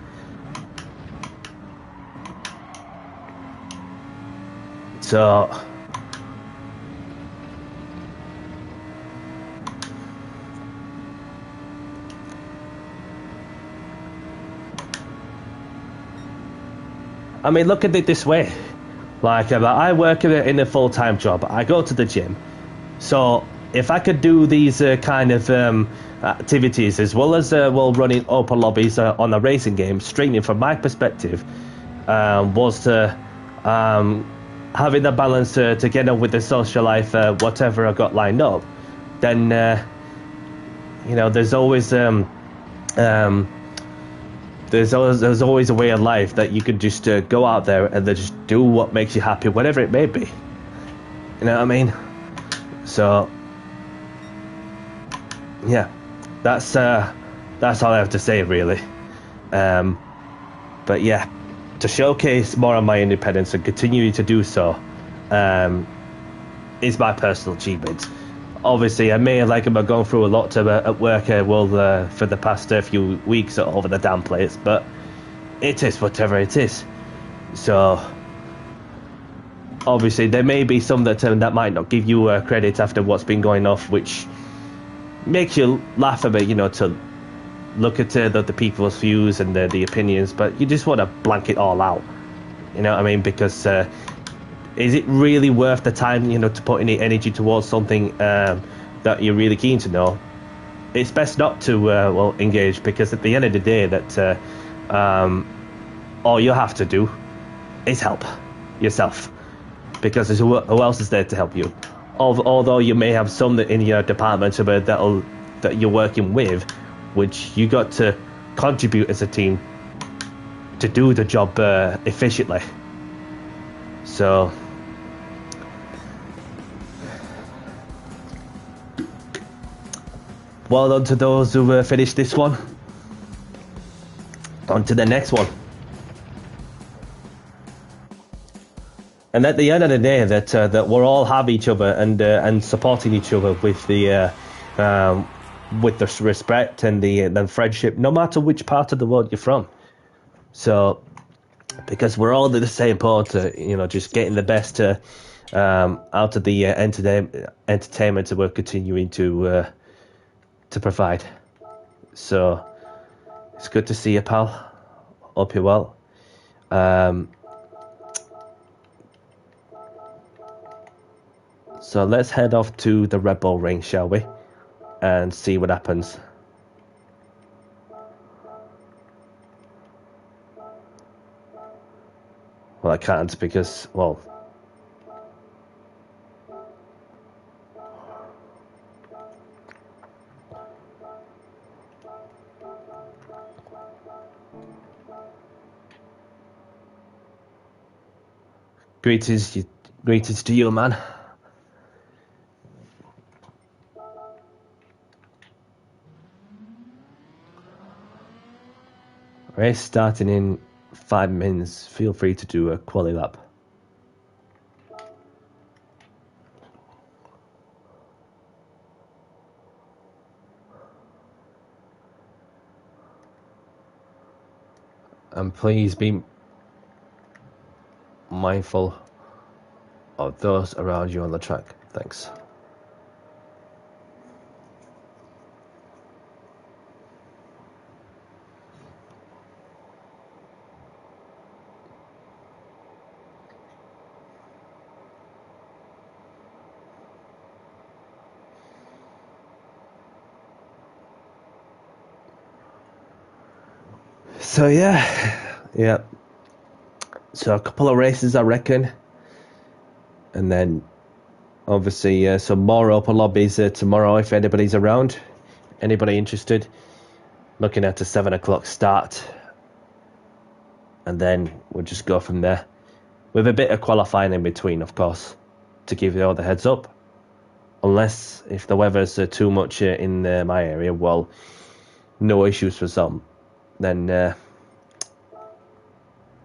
So I mean, look at it this way. Like, I work in a full-time job. I go to the gym. So if I could do these kind of activities as well as running open lobbies on a racing game, streaming from my perspective was to having the balance to get on with the social life, whatever I got lined up, then there's always there's always a way of life that you can just go out there and then just do what makes you happy, whatever it may be. You know what I mean? So yeah, that's all I have to say really. But yeah, to showcase more of my independence and continue to do so is my personal achievement. Obviously, I may have gone through a lot at work for the past few weeks over the damn place, but it is whatever it is. So obviously there may be some that might not give you credit after what's been going off, which makes you laugh a bit, you know, to look at the people's views and the opinions, but you just want to blank it all out. You know what I mean? Because is it really worth the time, you know, to put any energy towards something that you're really keen to know? It's best not to well, engage, because at the end of the day, that all you have to do is help yourself, because there's who else is there to help you? Although you may have some in your department that you're working with, which you got to contribute as a team to do the job efficiently. So well done to those who finished this one. On to the next one. And at the end of the day, that we're all have each other and supporting each other with the respect and the friendship, no matter which part of the world you're from. So, because we're all in the same boat, you know, just getting the best out of the entertainment that we're continuing to provide. So, it's good to see you, pal. Hope you're well. So let's head off to the Red Bull Ring, shall we? And see what happens. Well, I can't because, well... Greetings to you, man. Race starting in 5 minutes. Feel free to do a quali lap. And please be mindful of those around you on the track. Thanks. So yeah. So a couple of races, I reckon, and then obviously some more open lobbies tomorrow if anybody's around. Anybody interested? Looking at a 7 o'clock start, and then we'll just go from there, with a bit of qualifying in between, of course, to give you all the heads up. Unless if the weather's too much in my area, well, no issues for some, then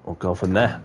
we'll go from there.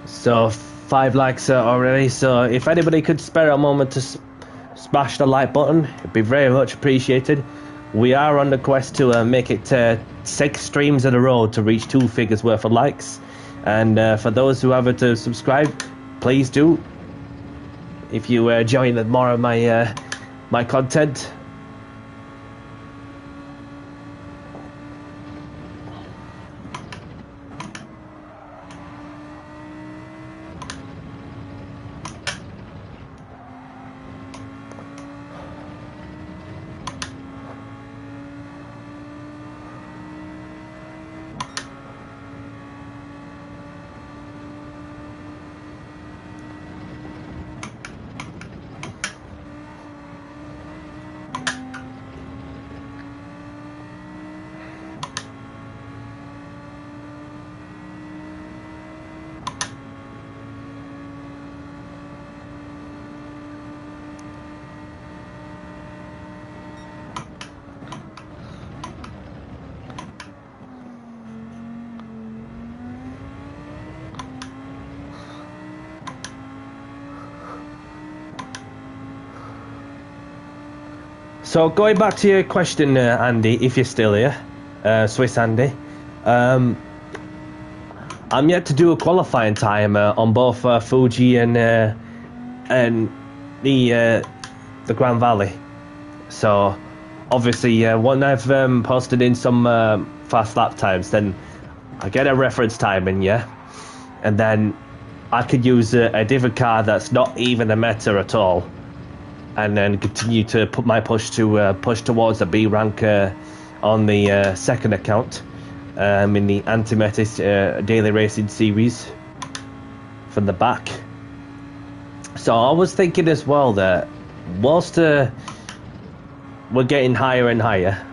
So 5 likes already, so if anybody could spare a moment to smash the like button, it'd be very much appreciated. We are on the quest to make it 6 streams in a row to reach 2 figures worth of likes, and for those who haven't subscribed, please do. If you enjoy more of my my content. So going back to your question, Andy, if you're still here, Swiss Andy, I'm yet to do a qualifying time on both Fuji and the Grand Valley. So obviously, when I've posted in some fast lap times, then I get a reference time in, yeah, and then I could use a different car that's not even a meta at all, and then continue to put my push towards the B rank on the second account in the anti-metis daily racing series from the back. So I was thinking as well that whilst we're getting higher and higher,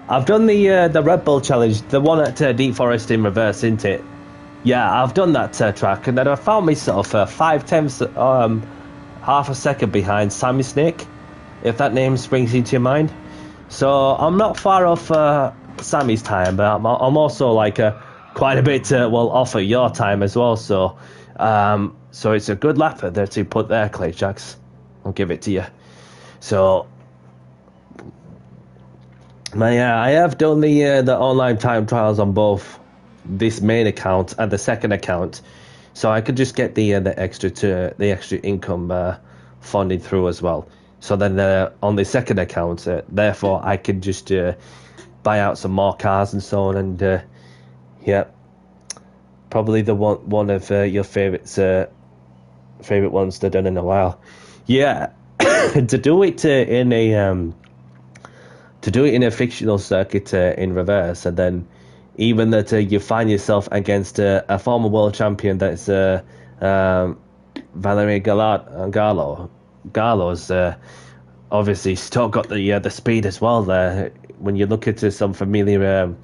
I've done the Red Bull challenge, the one at Deep Forest in reverse, isn't it? Yeah, I've done that track, and then I found myself 5/10, half a second behind Sammy Snake, if that name springs into your mind. So I'm not far off Sammy's time, but I'm also like quite a bit off of your time as well. So so it's a good lap there to put there, Clay Jacks. I'll give it to you. So I have done the online time trials on both this main account and the second account, so I could just get the extra income funding through as well. So then on the second account, therefore I could just buy out some more cars and so on. And yeah, probably the one of your favorite ones they've done in a while. Yeah, to do it in a fictional circuit in reverse, and then even that you find yourself against a former world champion that's Valerie Gallo's obviously still got the speed as well there. When you look at some familiar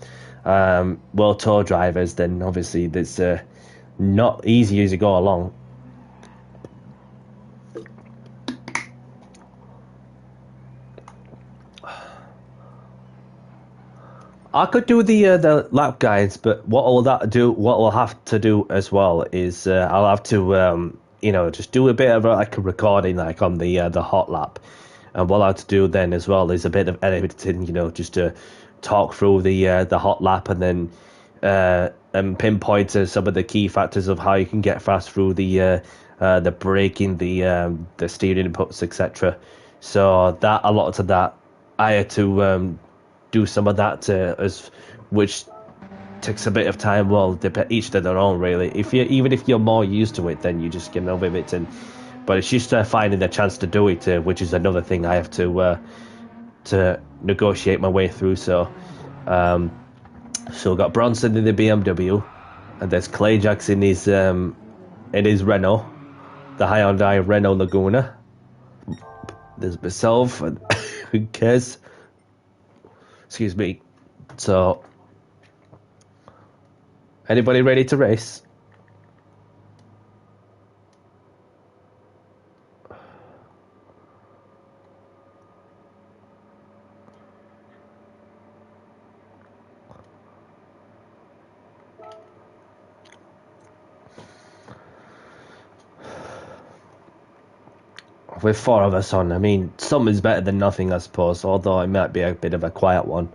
World Tour drivers, then obviously it's not easy as you go along. I could do the lap guides, but what I'll have to do as well is I'll have to just do a bit of a recording like on the hot lap, and what I have to do then as well is a bit of editing, just to talk through the hot lap, and then and pinpoint some of the key factors of how you can get fast through the braking, the steering inputs, etc. So that a lot of that I had to do some of that which takes a bit of time. Well, each to their own, really. Even if you're more used to it, then you just get over it. But it's just finding the chance to do it, which is another thing I have to negotiate my way through. So we've got Bronson in the BMW, and there's Clay Jackson in his Renault, the Hyundai Renault Laguna. There's myself and who cares? Excuse me. So, anybody ready to race? With four of us on, I mean, something's better than nothing, I suppose, although it might be a bit of a quiet one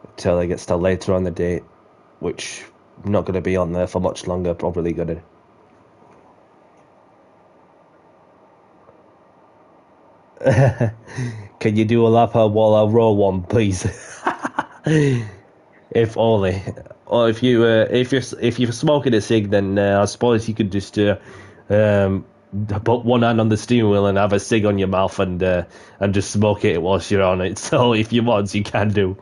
until it gets to later on the day, which I'm not going to be on there for much longer, probably going to. Can you do a lap while I roll one, please? If only. Or if you're smoking a cig, then I suppose you could just put one hand on the steering wheel and have a cig on your mouth and just smoke it whilst you're on it. So if you want, you can do.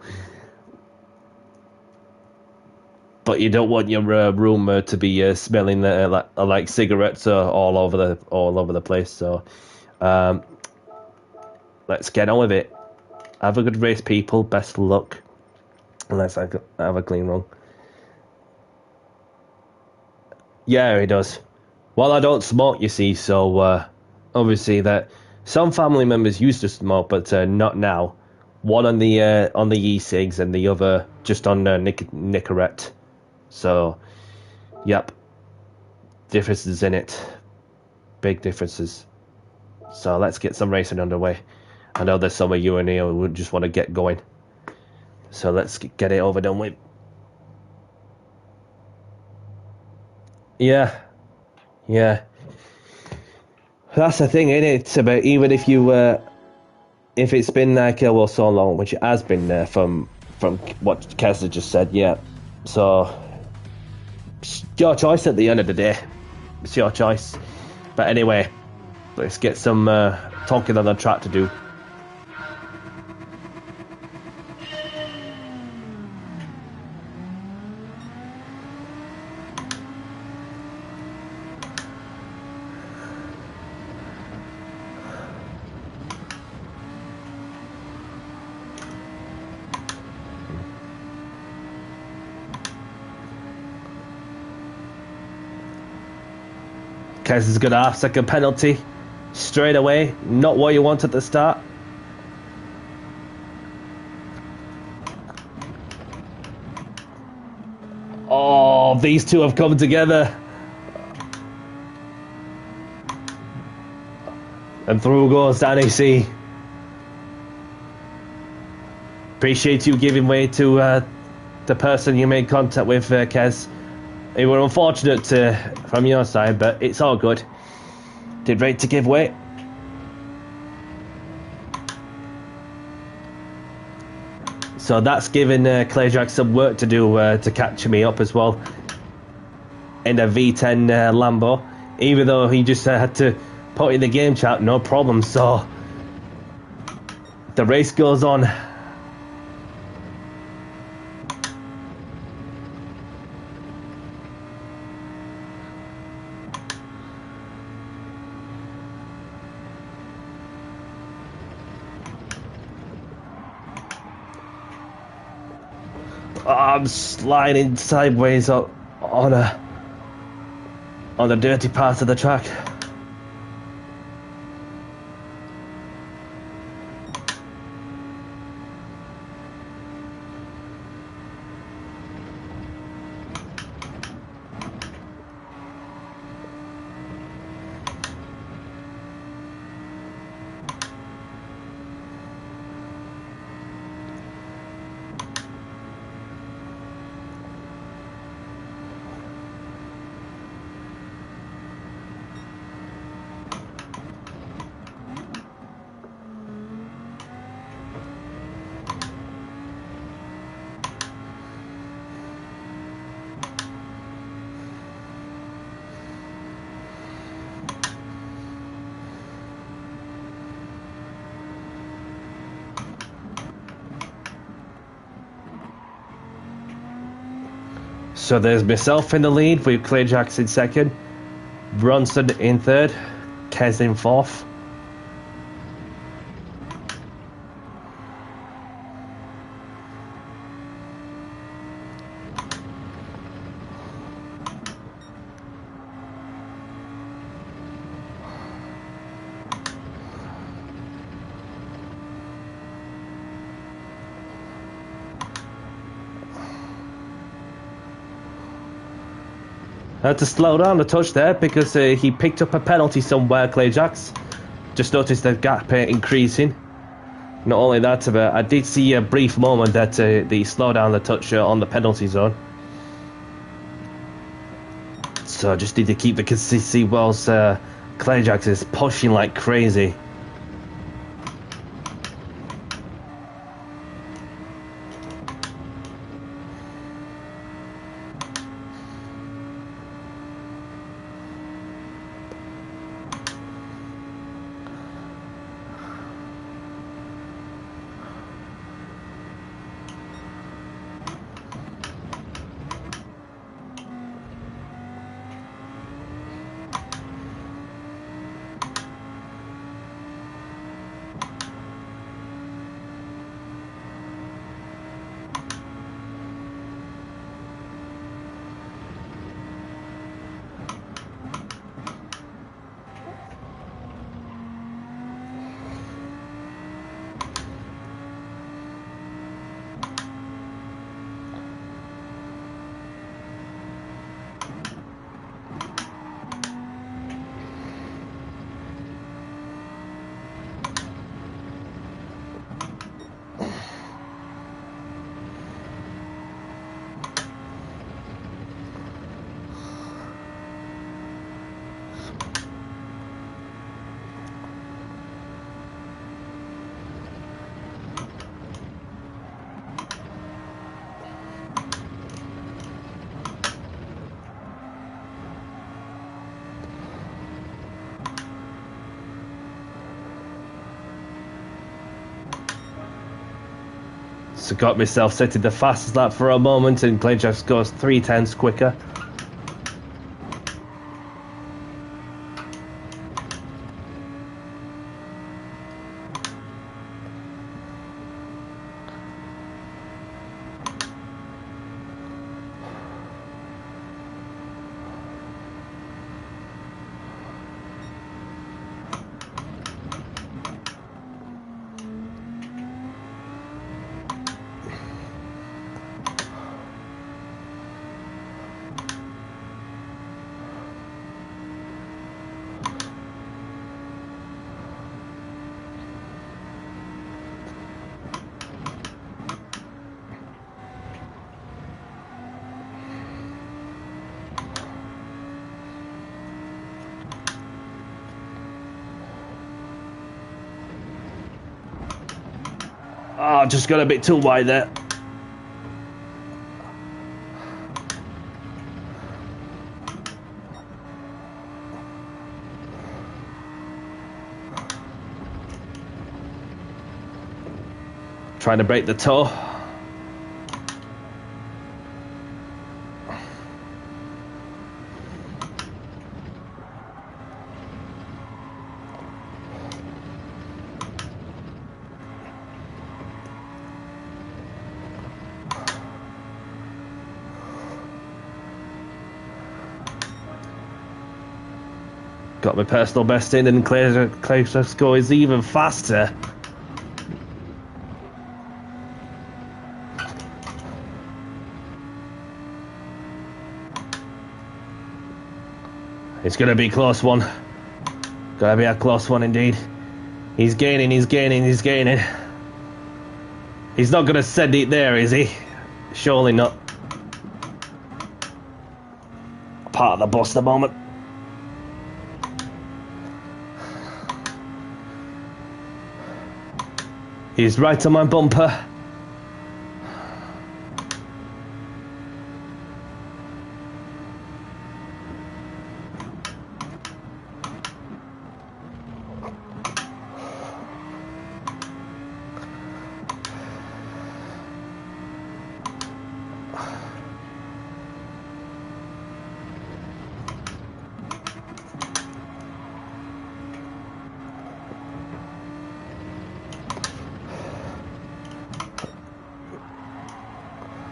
But you don't want your room to be smelling like cigarettes all over the place. So let's get on with it. Have a good race, people. Best of luck. Unless I have a clean run. Yeah, he does. Well, I don't smoke, you see, so obviously that some family members used to smoke, but not now. One on the e-cigs and the other just on Nicorette. So, yep, differences in it. big differences. So let's get some racing underway. I know there's some of you in here who just want to get going. So let's get it over done with. Yeah. That's the thing, isn't it? It's about, even if you, if it's been like, well, so long, which it has been from what Keza just said, yeah. So, it's your choice at the end of the day. It's your choice. But anyway, let's get some talking on the track to do. Kez is going to ask second penalty straight away. Not what you want at the start. Oh, these two have come together. And through goes Danny C. Appreciate you giving way to the person you made contact with, Kez. It were unfortunate from your side, but it's all good. Did right to give way. So that's given Clayjack some work to do to catch me up as well in a V10 Lambo. Even though he just had to put in the game chat, no problem. So the race goes on. I'm sliding sideways on the dirty part of the track. So there's myself in the lead with Clayjack in second, Bronson in third, Kez in fourth. I had to slow down a touch there because he picked up a penalty somewhere, Clayjacks. Just noticed the gap increasing. Not only that, but I did see a brief moment that he slowed down the touch on the penalty zone. So I just need to keep the consistency whilst Clayjacks is pushing like crazy. So got myself set in the fastest lap for a moment, and Clayjax goes 3/10 quicker. Oh, just got a bit too wide there. Trying to break the toe. Got my personal best in, and Clayjax score is even faster. It's going to be a close one. Going to be a close one indeed. He's gaining, he's gaining, he's gaining. He's not going to send it there, is he? Surely not. Part of the bus at the moment. He's right on my bumper.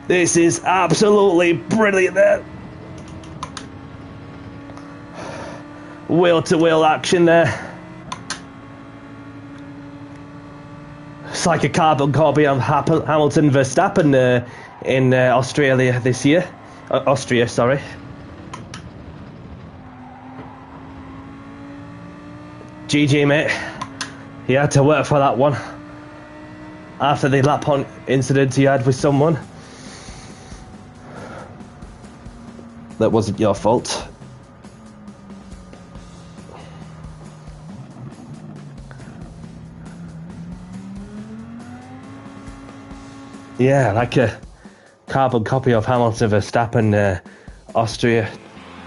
This is absolutely brilliant there. Wheel-to-wheel action there. It's like a carbon copy of Hamilton Verstappen in Australia this year. Austria, sorry. GG, mate. He had to work for that one. After the lap hunt incident he had with someone. That wasn't your fault. Yeah, like a carbon copy of Hamilton Verstappen, Austria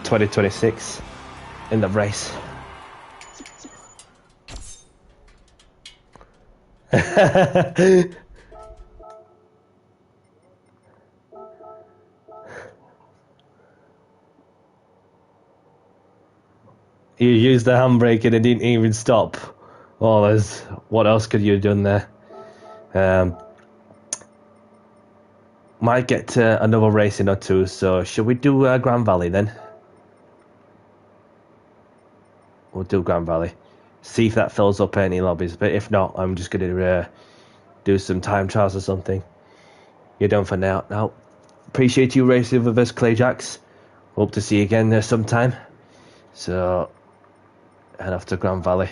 2026 in the race. You used the handbrake and it didn't even stop. Oh, what else could you have done there? Might get to another racing or two, so should we do Grand Valley then? We'll do Grand Valley. See if that fills up any lobbies, but if not, I'm just going to do some time trials or something. You're done for now. Now, appreciate you racing with us, Clayjax. Hope to see you again there sometime. So, head off to Grand Valley.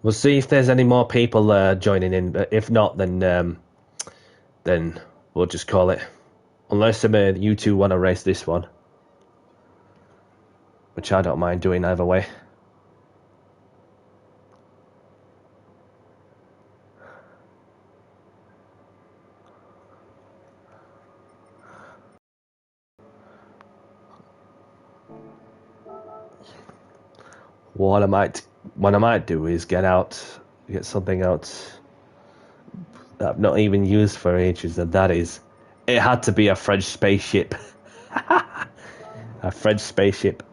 We'll see if there's any more people joining in, but if not, then we'll just call it. Unless you two want to race this one, which I don't mind doing either way. what I might do is get something out that I've not even used for ages, and that is, it had to be a French spaceship. A French spaceship.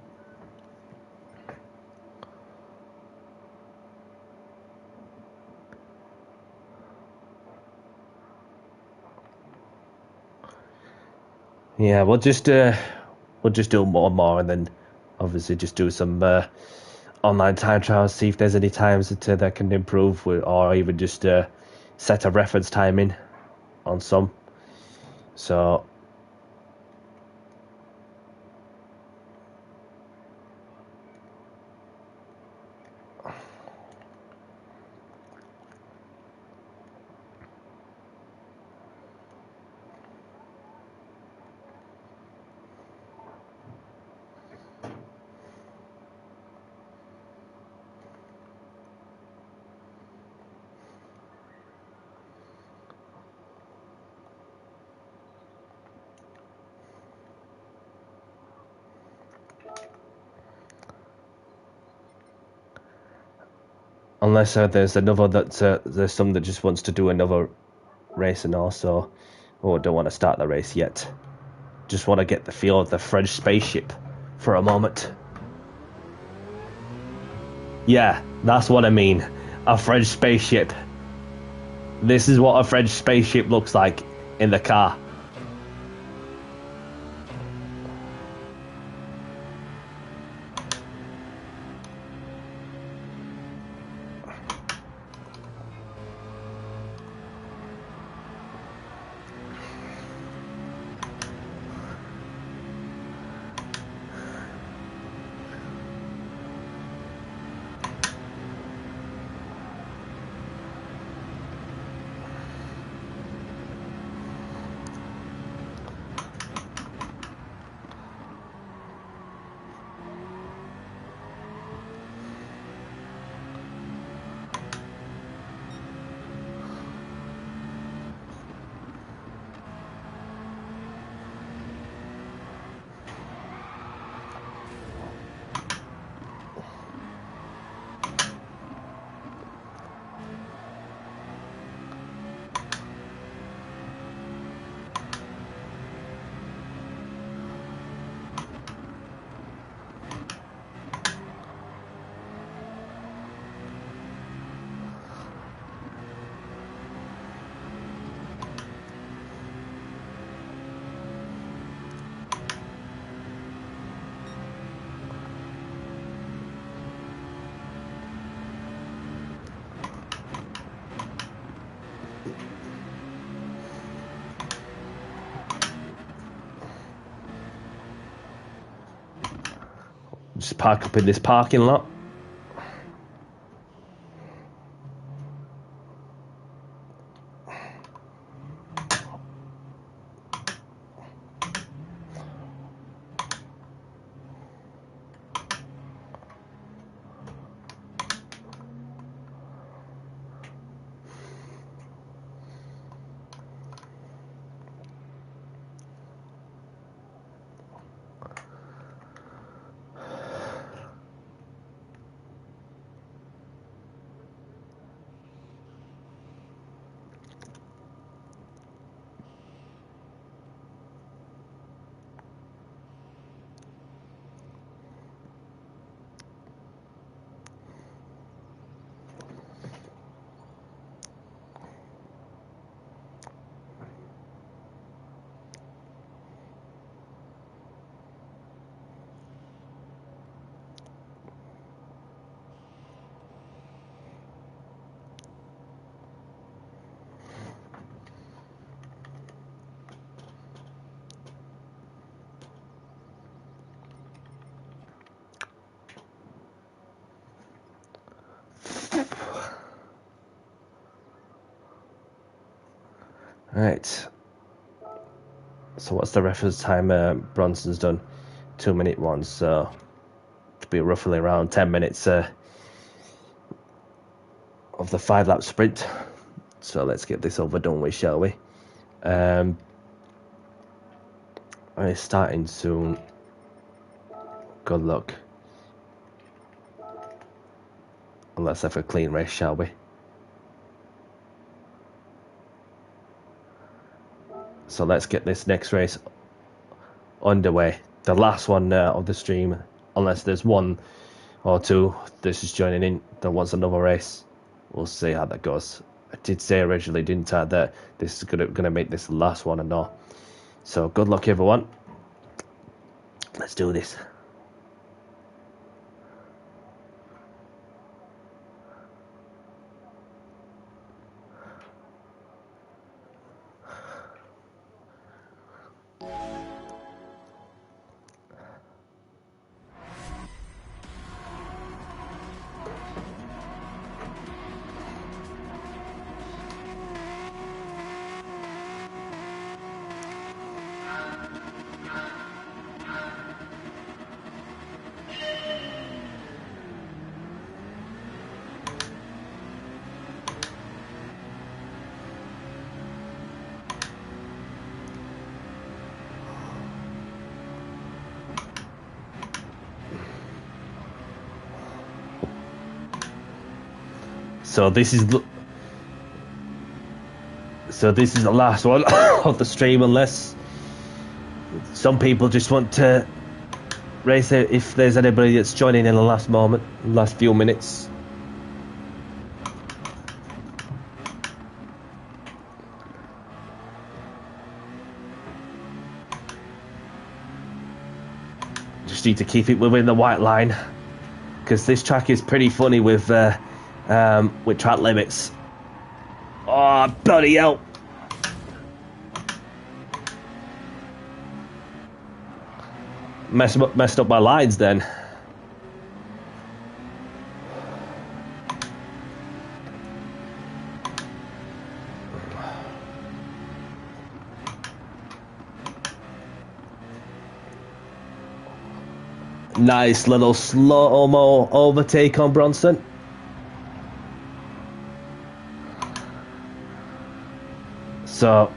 Yeah, we'll just do more and more, and then obviously just do some online time trials, see if there's any times that can improve, or even just set a reference time in on some. So unless there's another there's some that just wants to do another race, and also, don't want to start the race yet. Just want to get the feel of the French spaceship for a moment. Yeah, that's what I mean. A French spaceship. This is what a French spaceship looks like in the car. Just park up in this parking lot. Right. So what's the reference time Bronson's done? 2-minute one, so it'll be roughly around 10 minutes of the 5-lap sprint. So let's get this overdone with, shall we? It's starting soon. Good luck. Let's have a clean race, shall we? So let's get this next race underway. The last one of the stream, unless there's one or two that's just joining in that wants another race. We'll see how that goes. I did say originally, didn't I, that this is gonna make this the last one and all. So good luck, everyone. Let's do this. So this is the last one of the stream, unless some people just want to race it. If there's anybody that's joining in the last moment, last few minutes. Just need to keep it within the white line, because this track is pretty funny with track limits. Oh, bloody hell. Messed up my lines then. Nice little slow-mo overtake on Bronson. So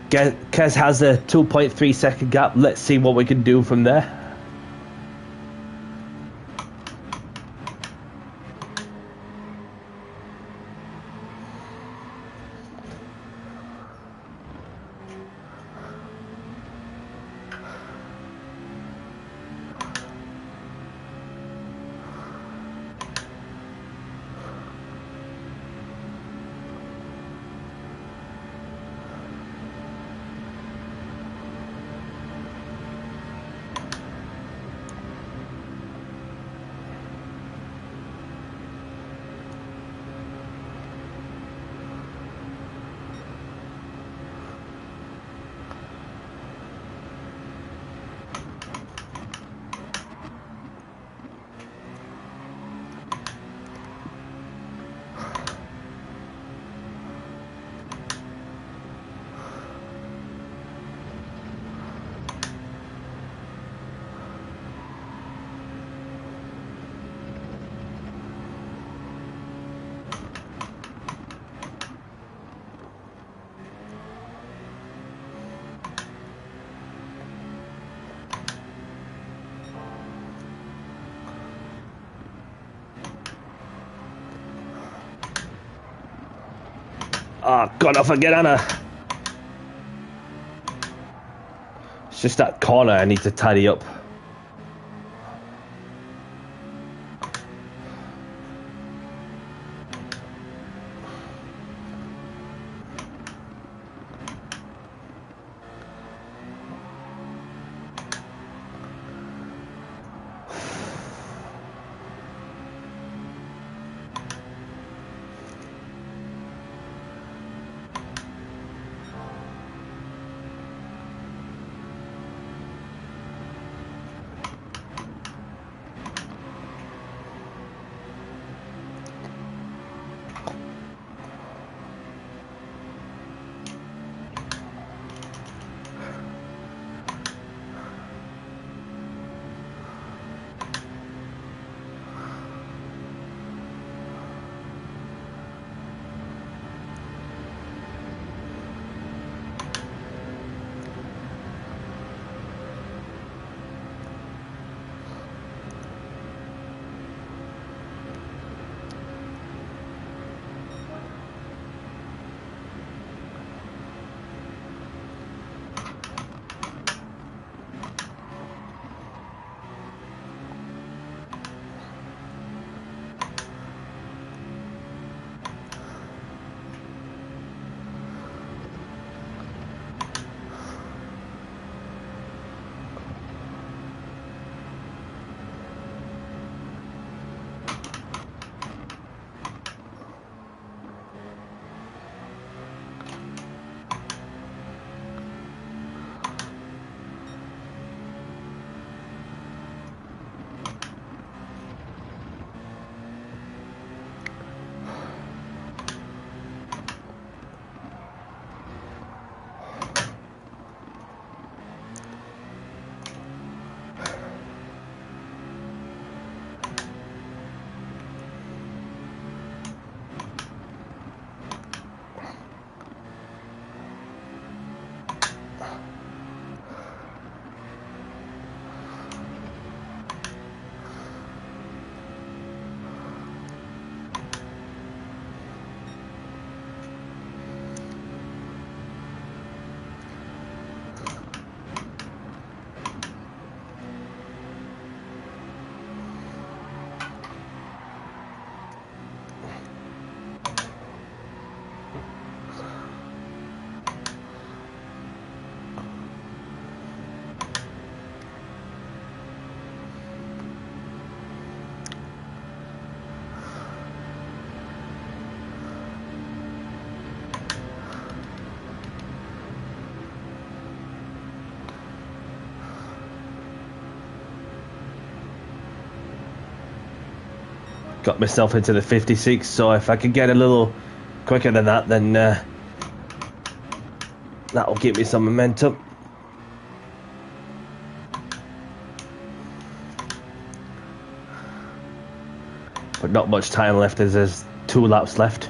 Kez has a 2.3 second gap. Let's see what we can do from there. Oh, got off again, Anna. It's just that corner I need to tidy up. got myself into the 56, so if I can get a little quicker than that, then that'll give me some momentum. But not much time left, as there's 2 laps left.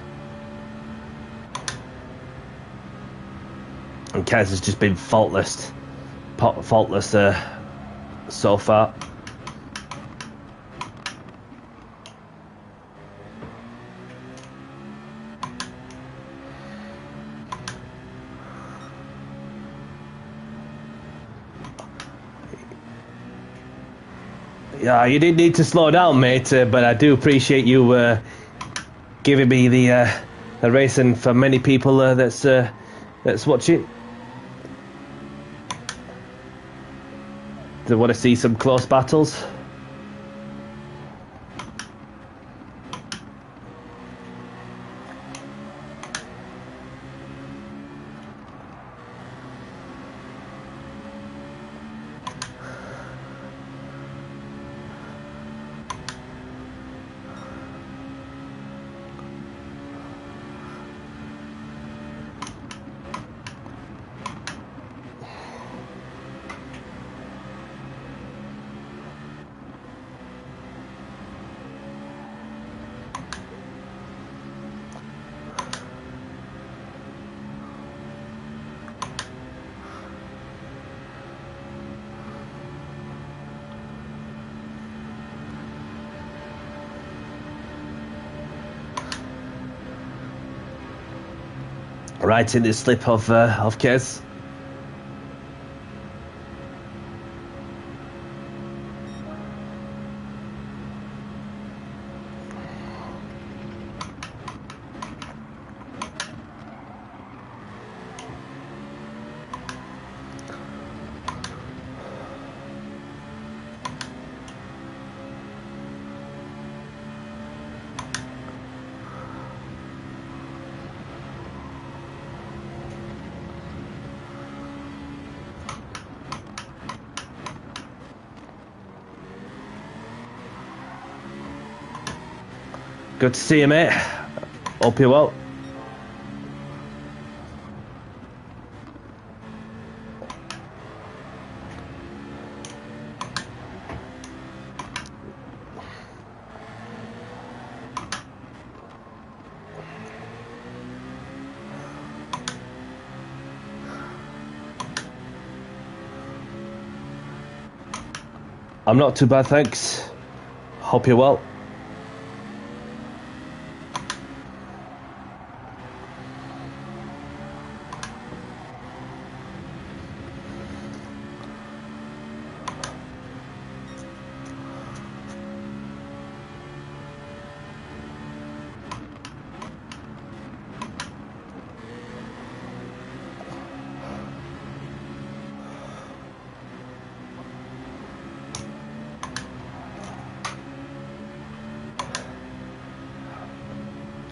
And Kaz has just been faultless so far. Yeah, you didn't need to slow down, mate, but I do appreciate you giving me the racing for many people that's watching. They want to see some close battles. Right in the slip of Kez. Good to see you, mate. Hope you're well. I'm not too bad, thanks. Hope you're well.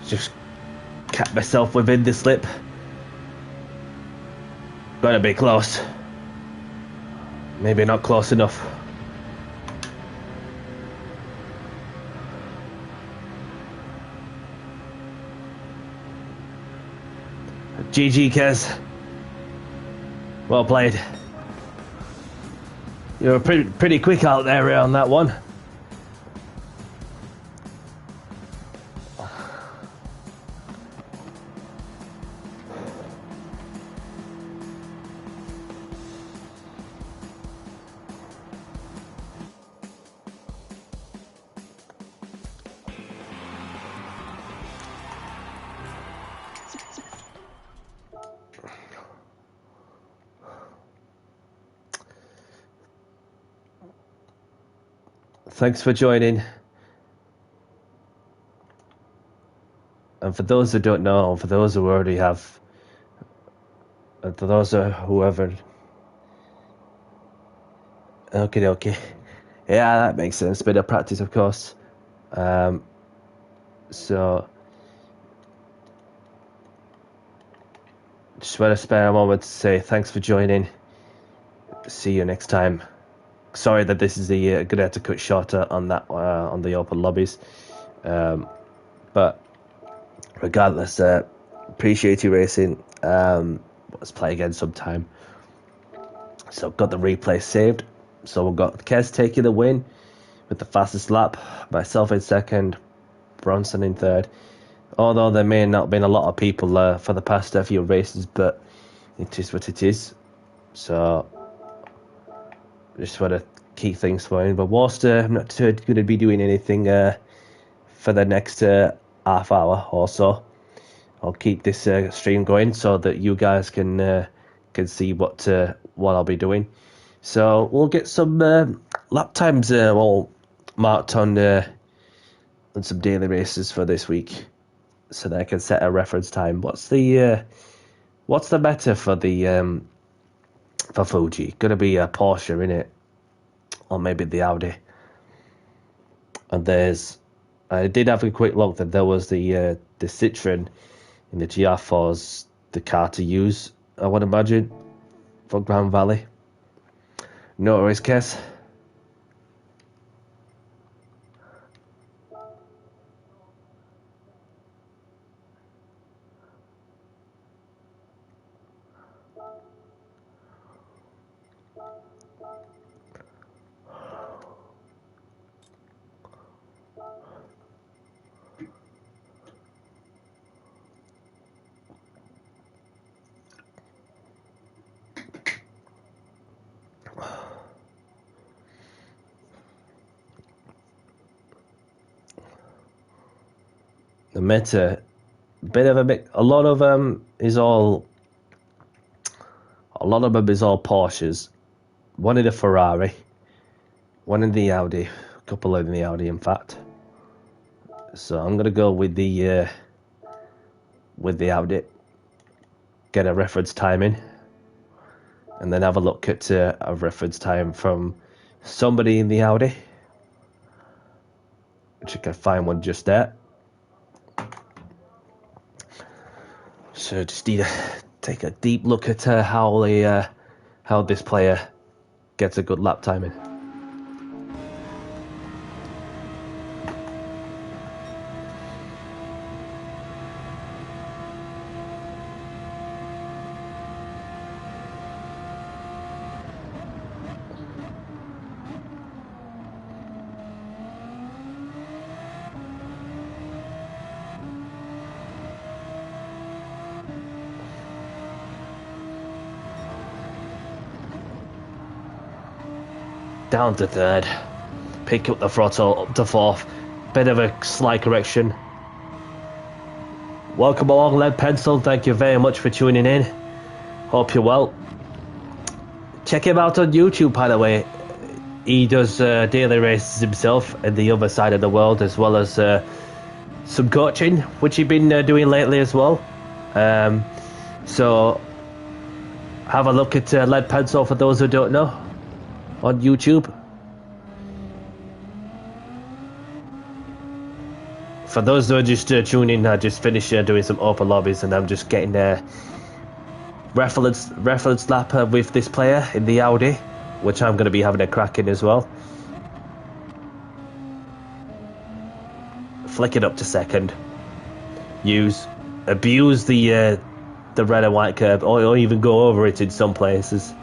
Just kept myself within the slip. Gotta be close. Maybe not close enough. GG, Kez. Well played. You were pretty quick out there on that one. Thanks for joining. And for those who don't know, for those who already have, and for those whoever. Okay. Yeah, that makes sense. Bit of practice, of course. So, just want to spare a moment to say thanks for joining. See you next time. Sorry that this is gonna have to cut shorter on that on the open lobbies. But regardless, appreciate you racing. Let's play again sometime. So got the replay saved. So we've got Kes taking the win with the fastest lap, myself in second, Bronson in third. Although there may not have been a lot of people for the past few races, but it is what it is. So just want to keep things flowing. But whilst I'm not going to be doing anything for the next half hour or so, I'll keep this stream going so that you guys can see what I'll be doing. So we'll get some lap times all marked on some daily races for this week, so that I can set a reference time. What's the meta for the for Fuji? Gonna be a Porsche, innit? Or maybe the Audi. And I did have a quick look that there was the Citroen in the GR4's the car to use, I would imagine, for Grand Valley. No worries, Kes. The meta, a lot of them is all Porsches. One in the Ferrari, one in the Audi, a couple in the Audi, in fact. So I'm gonna go with the Audi, get a reference time in, and then have a look at a reference time from somebody in the Audi, which I can find one just there. So just need to take a deep look at how this player gets a good lap time in. Down to third, pick up the throttle up to fourth, bit of a slight correction. Welcome along, Lead Pencil, thank you very much for tuning in, hope you're well. Check him out on YouTube, by the way. He does daily races himself in the other side of the world, as well as some coaching, which he's been doing lately as well. So have a look at Lead Pencil for those who don't know, on YouTube. For those who are just tuning in, I just finished doing some open lobbies, and I'm just getting reference lap with this player in the Audi, which I'm going to be having a crack in as well. Flick it up to second. Abuse the red and white curb, or even go over it in some places.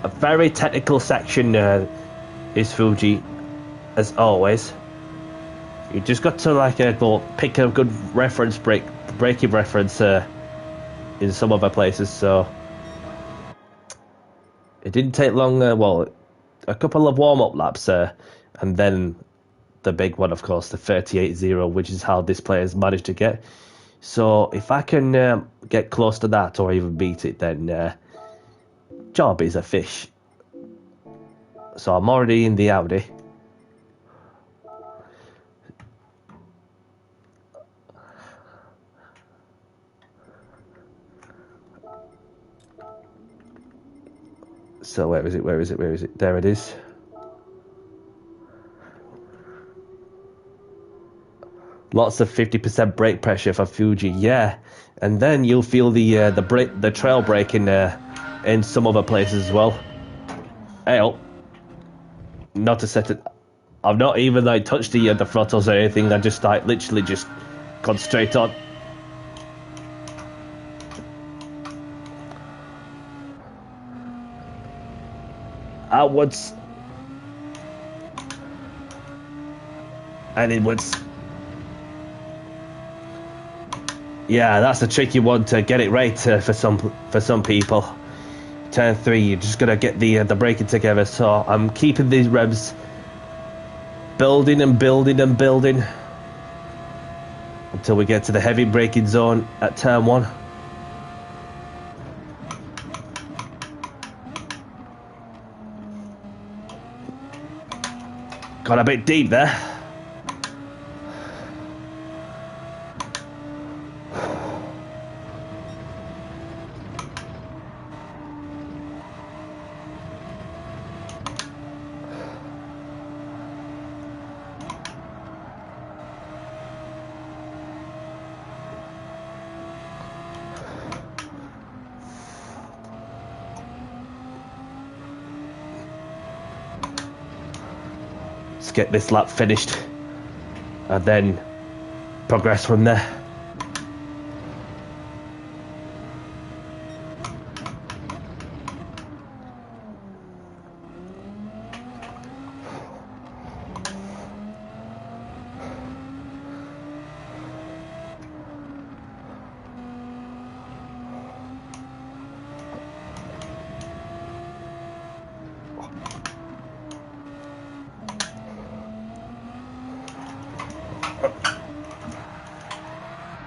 A very technical section is Fuji, as always. You just got to pick a good reference braking reference in some other places. So it didn't take long. A couple of warm-up laps, and then the big one, of course, the 38.0, which is how this player's managed to get. So if I can get close to that or even beat it, then job is a fish. So I'm already in the Audi. So where is it? There it is. Lots of 50% brake pressure for Fuji, yeah. And then you'll feel the trail brake in some other places as well. Not to set it. I've not even like touched the throttles or anything. I just like literally just gone straight on. Outwards. And inwards. Yeah, that's a tricky one to get it right for some people. Turn 3, you're just gonna get the braking together. So I'm keeping these revs building and building and building until we get to the heavy braking zone at turn 1. Got a bit deep there. Let's get this lap finished and then progress from there.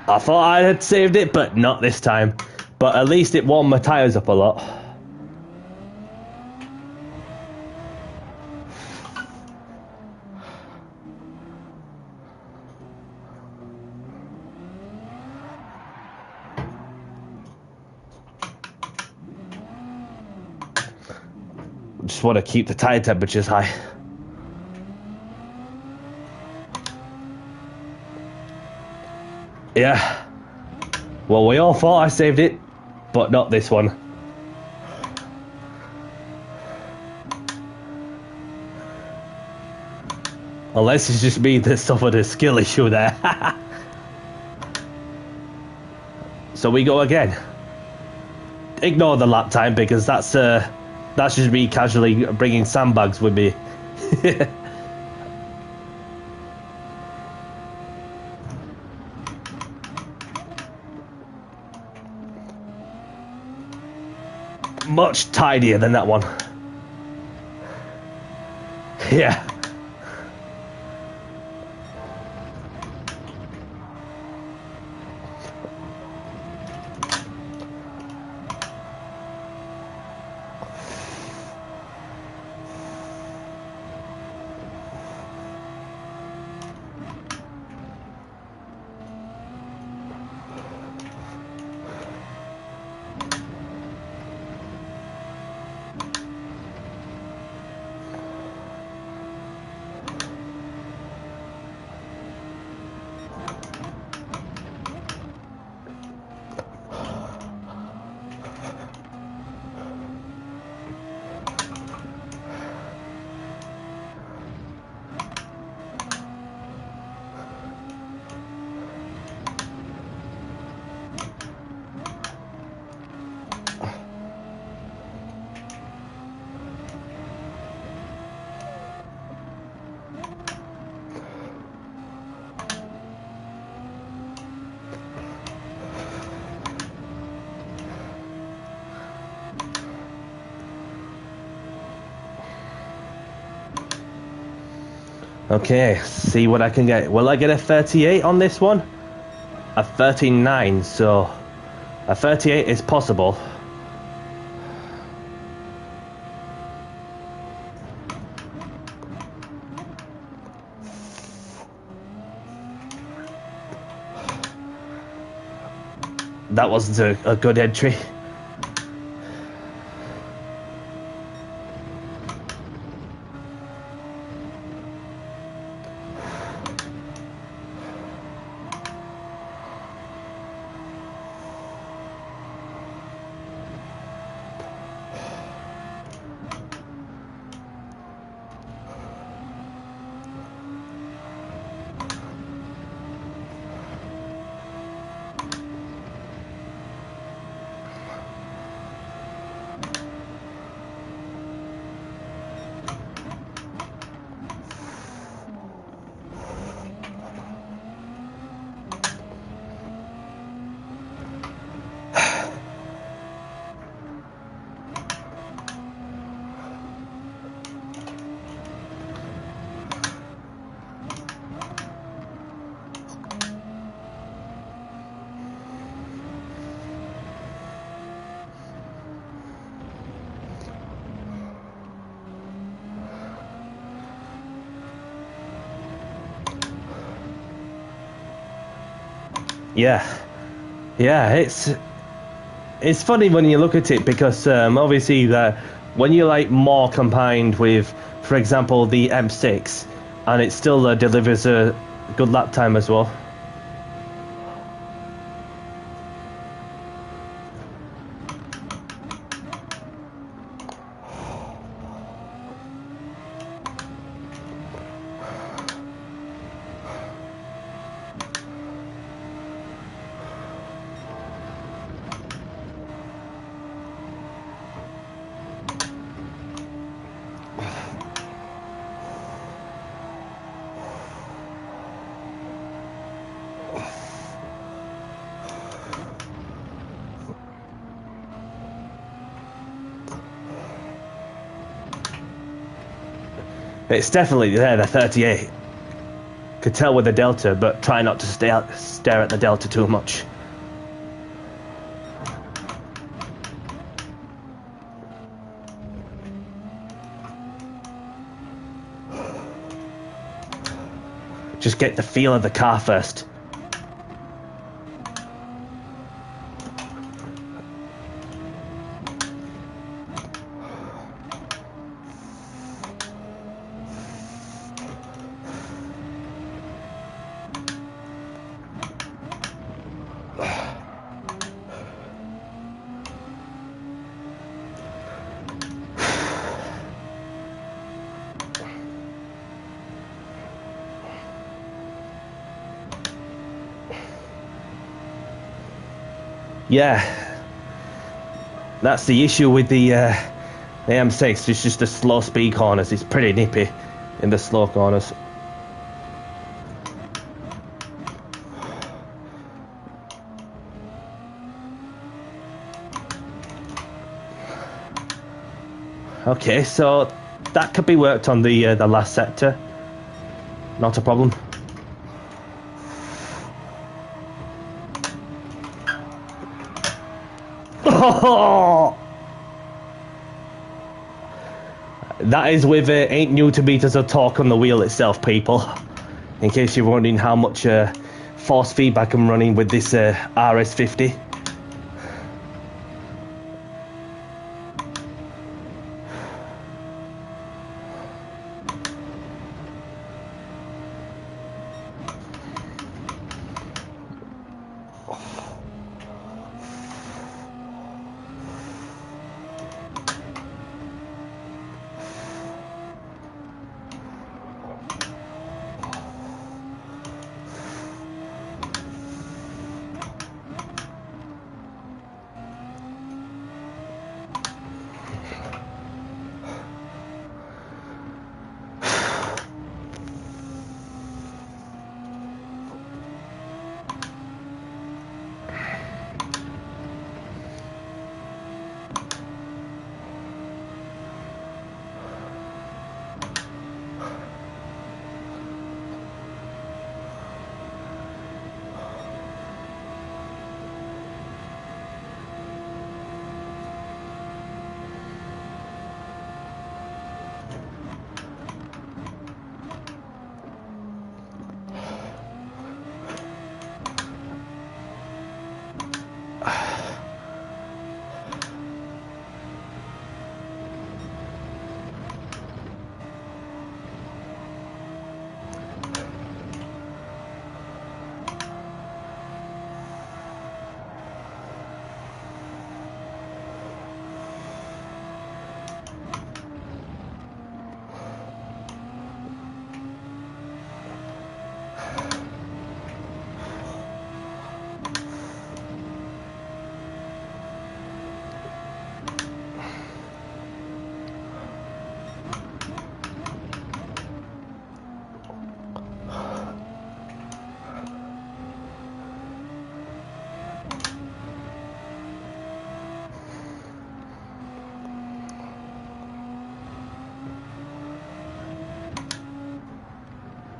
I thought I had saved it, but not this time. But at least it warmed my tyres up a lot. Just want to keep the tyre temperatures high. Yeah. Well, we all thought I saved it, but not this one. Unless it's just me that suffered a skill issue there. So we go again. Ignore the lap time because that's just me casually bringing sandbags with me. Much tidier than that one. Yeah. Okay, see what I can get. Will I get a 38 on this one? A 39, so a 38 is possible. That wasn't a good entry. Yeah, yeah, it's funny when you look at it because obviously when you like more combined with, for example, the M6, and it still delivers a good lap time as well. It's definitely there, the 38. Could tell with the Delta, but try not to stare at the Delta too much. Just get the feel of the car first. Yeah, that's the issue with the M6. It's just the slow speed corners. It's pretty nippy in the slow corners. Okay, so that could be worked on the last sector. Not a problem. Oh! That is with 8 Newton meters of torque on the wheel itself, people. In case you're wondering how much force feedback I'm running with this RS50.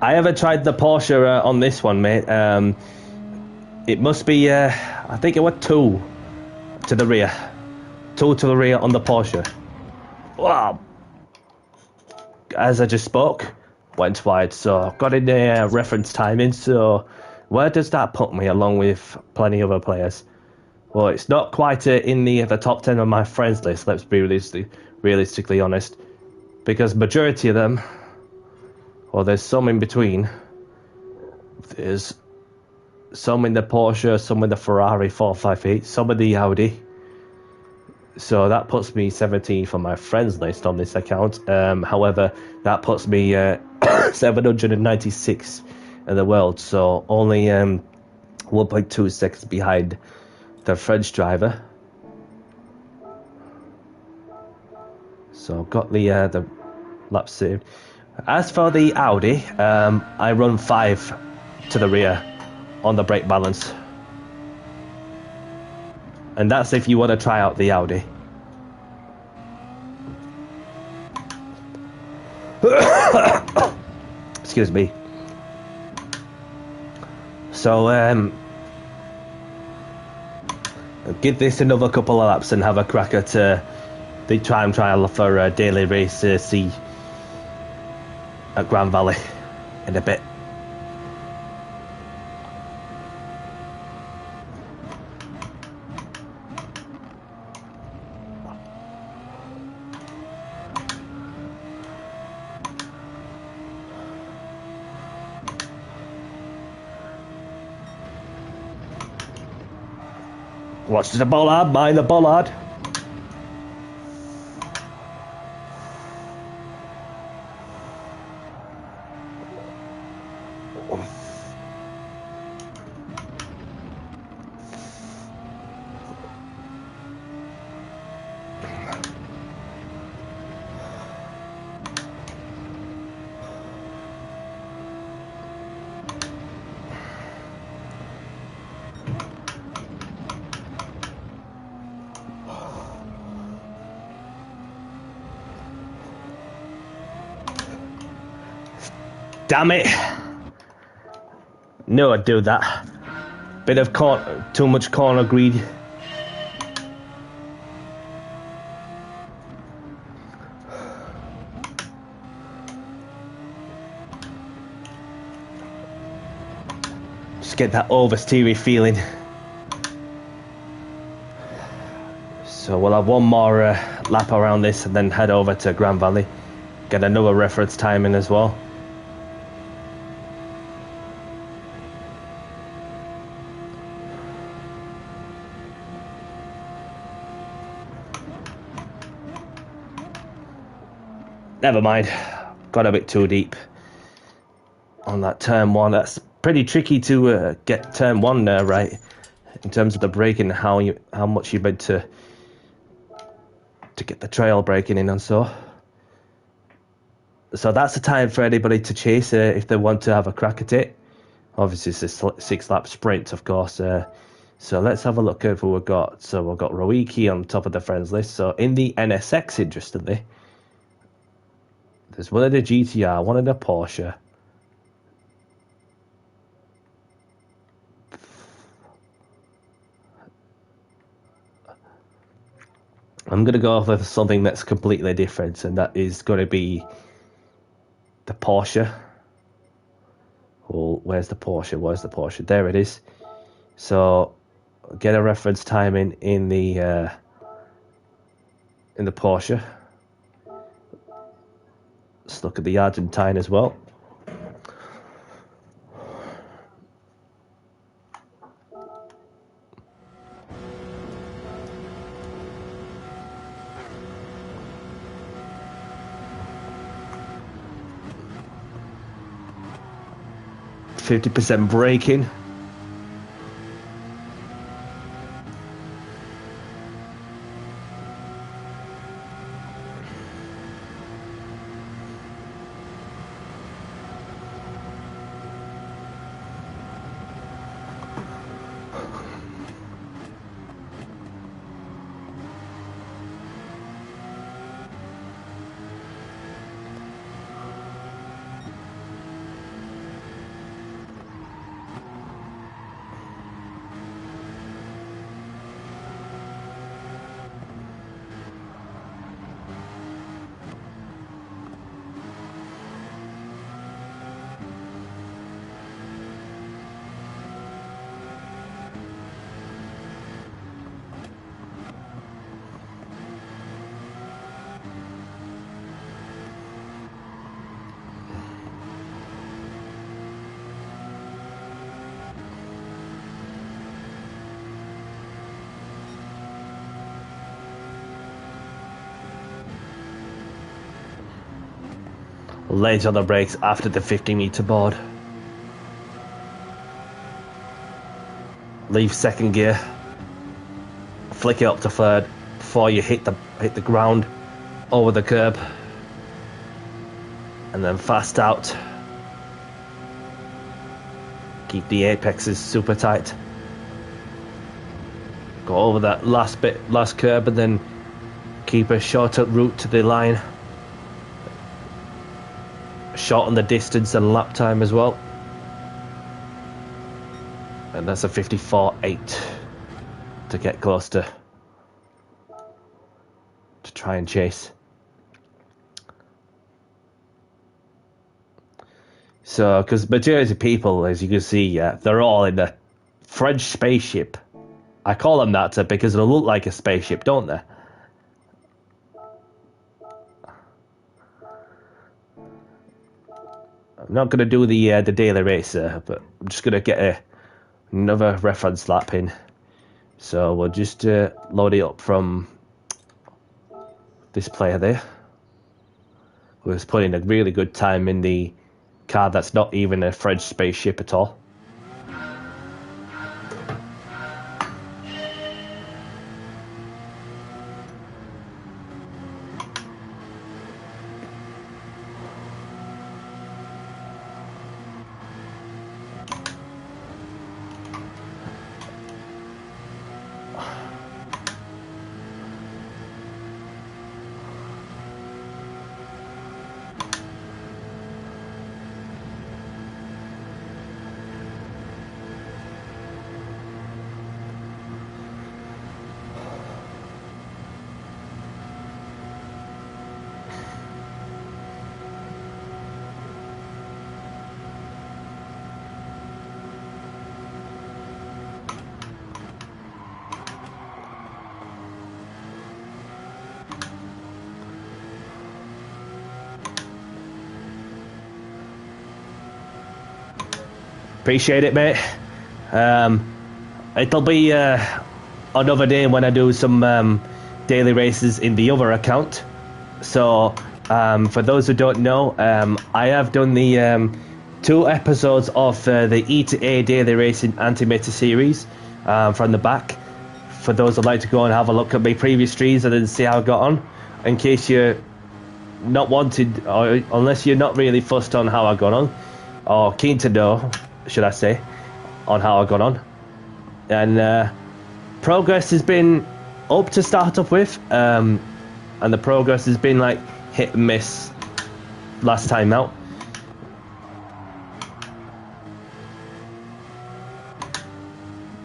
I haven't tried the Porsche on this one, mate. It must be, I think it was 2 to the rear. 2 to the rear on the Porsche. Wow. As I just spoke, went wide. So I've got in a reference timing. So Where does that put me along with plenty of other players? Well, it's not quite in the top 10 of my friends list, let's be realistically honest. Because majority of them, well, there's some in between. There's some in the Porsche, some in the Ferrari 458, some in the Audi. So that puts me 17th on my friends list on this account. However, that puts me 796 in the world. So only 1.2 seconds behind the French driver. So I've got the lap saved. As for the Audi, I run 5 to the rear on the brake balance. And that's if you want to try out the Audi. Excuse me. So, give this another couple of laps and have a crack at the time trial for daily race C at Grand Valley in a bit. Watch the bollard, mind the bollard. Damn it! Knew I'd do that. Bit of too much corner greed. Just get that oversteery feeling. So we'll have one more lap around this and then head over to Grand Valley. Get another reference timing as well. Never mind, got a bit too deep on that turn 1. That's pretty tricky to get turn 1 right in terms of the braking, how much you meant to get the trail braking in and so. So that's the time for anybody to chase if they want to have a crack at it. Obviously it's a 6-lap sprint, of course. So let's have a look at who we've got. So we've got Roiki on top of the friends list. So in the NSX, interestingly, there's one in the GTR, one in the Porsche. I'm going to go for something that's completely different, and that is going to be the Porsche. Well, where's the Porsche? Where's the Porsche? There it is. So get a reference timing in the Porsche. Let's look at the Argentine as well. %50 braking. late on the brakes after the 50-meter board. Leave second gear, flick it up to third before you hit the ground over the curb, and then fast out. Keep the apexes super tight. Go over that last curb, and then keep a shorter route to the line. Shorten the distance and lap time as well. And that's a 54.8 to get close to try and chase. So, because majority of people, as you can see, they're all in the French spaceship. I call them that because they look like a spaceship, don't they? I'm not going to do the daily racer, but I'm just going to get another reference lap in. So we'll just load it up from this player there, who's putting a really good time in the car that's not even a French spaceship at all. Appreciate it, mate. It'll be another day when I do some daily races in the other account. So, for those who don't know, I have done the 2 episodes of the E to A Daily Racing Antimatter series from the back. For those who'd like to go and have a look at my previous streams and then see how I got on. In case you're not wanted, or unless you're not really fussed on how I got on, or keen to know, should I say, on how I got on. And progress has been up to start up with, and the progress has been like hit and miss last time out.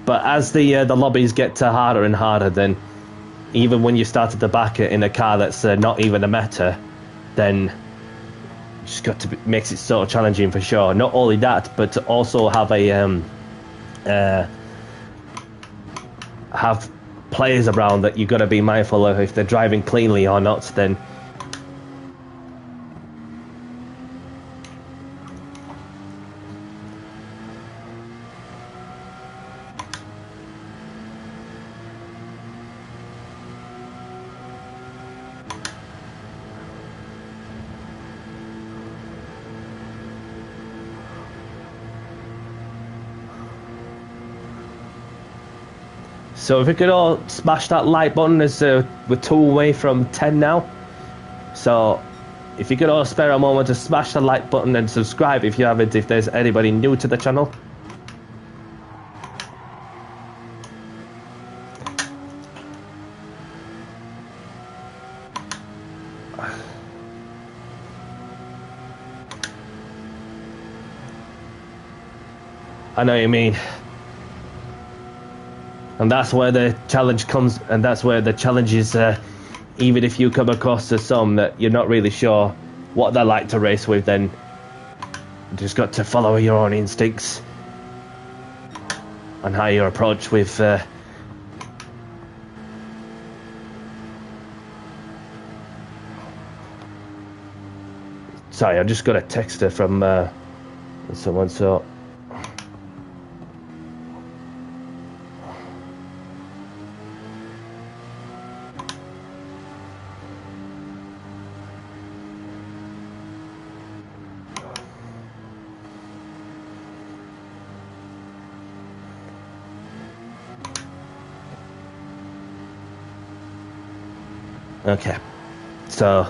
But as the lobbies get to harder and harder, then even when you start at the back in a car that's not even a meta, then just got to makes it so challenging for sure. Not only that, but to also have a have players around that you've got to be mindful of if they're driving cleanly or not. Then so if we could all smash that like button, as we're 2 away from 10 now. So if you could all spare a moment to smash the like button and subscribe if you haven't, if there's anybody new to the channel. I know what you mean. And that's where the challenge comes, and that's where the challenge is, even if you come across to some that you're not really sure what they like to race with, then you just got to follow your own instincts and how you approach with sorry, I just got a text from someone, so Okay, so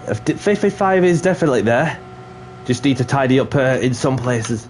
if 55 is definitely there. Just need to tidy up in some places.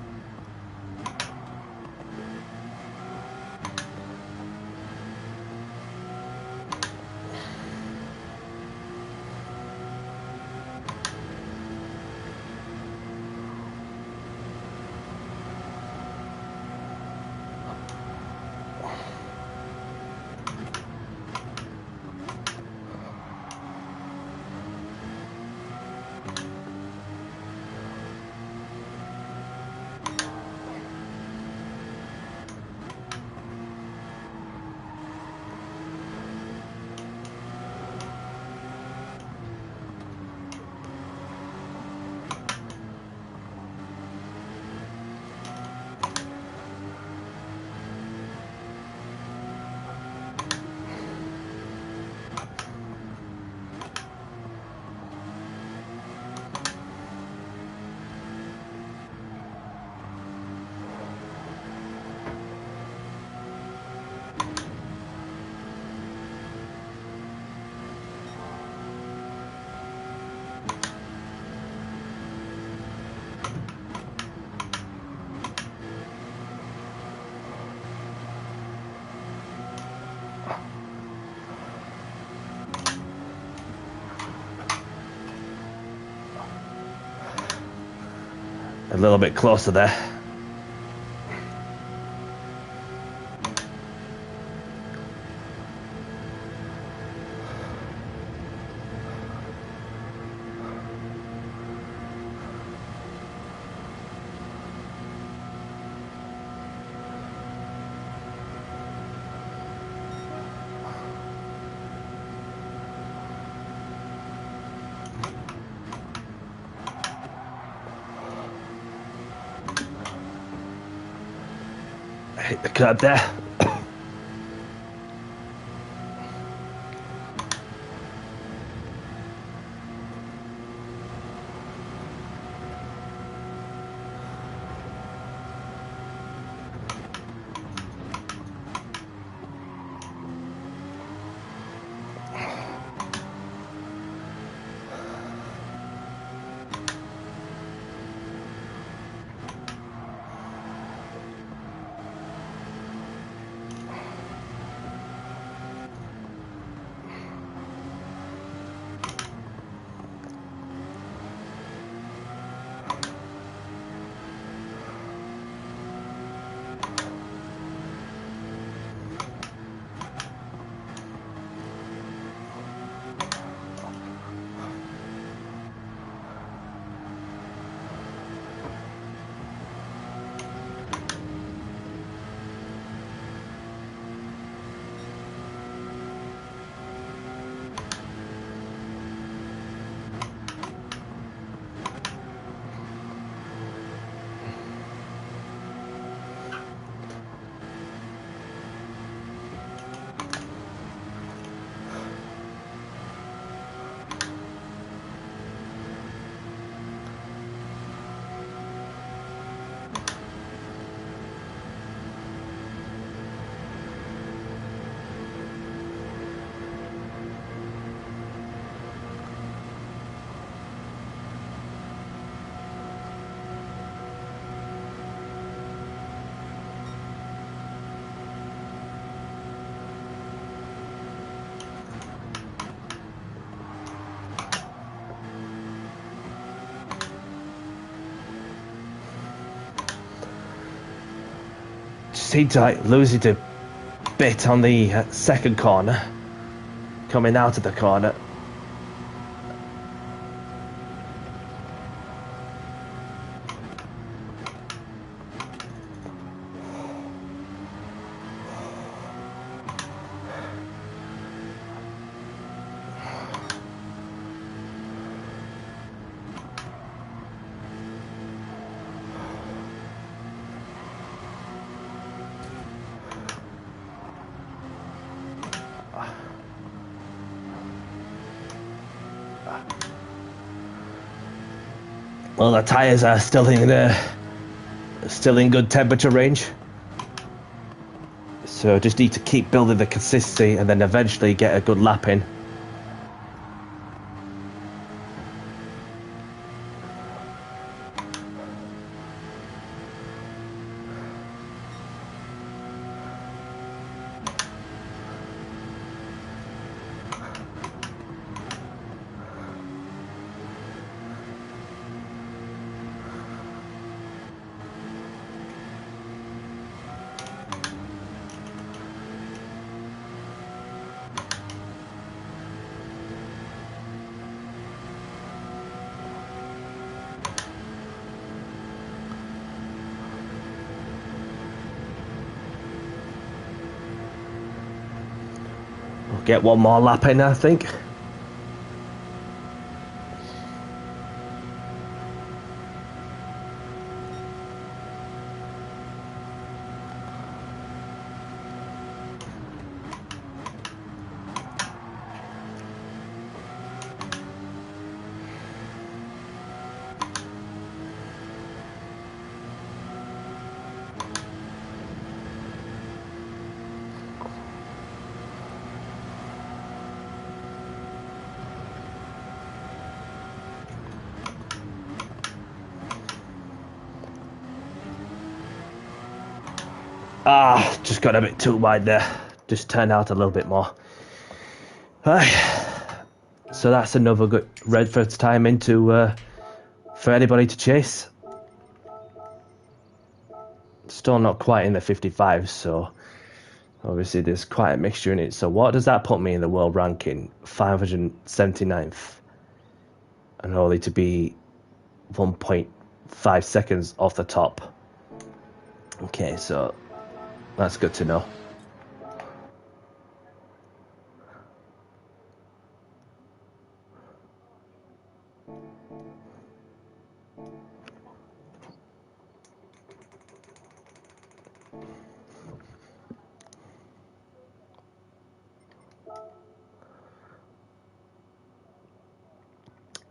A little bit closer there. Hit the curb there. seem to like lose it a bit on the second corner, coming out of the corner. Well, the tyres are still in good temperature range, so just need to keep building the consistency and then eventually get a good lap in. Get one more lap in, I think. Just got a bit too wide there. Just turned out a little bit more. So that's another good Redford's time into for anybody to chase. Still not quite in the 55, so obviously there's quite a mixture in it. So what does that put me in the world ranking? 579th. And only to be 1.5 seconds off the top. Okay, so that's good to know.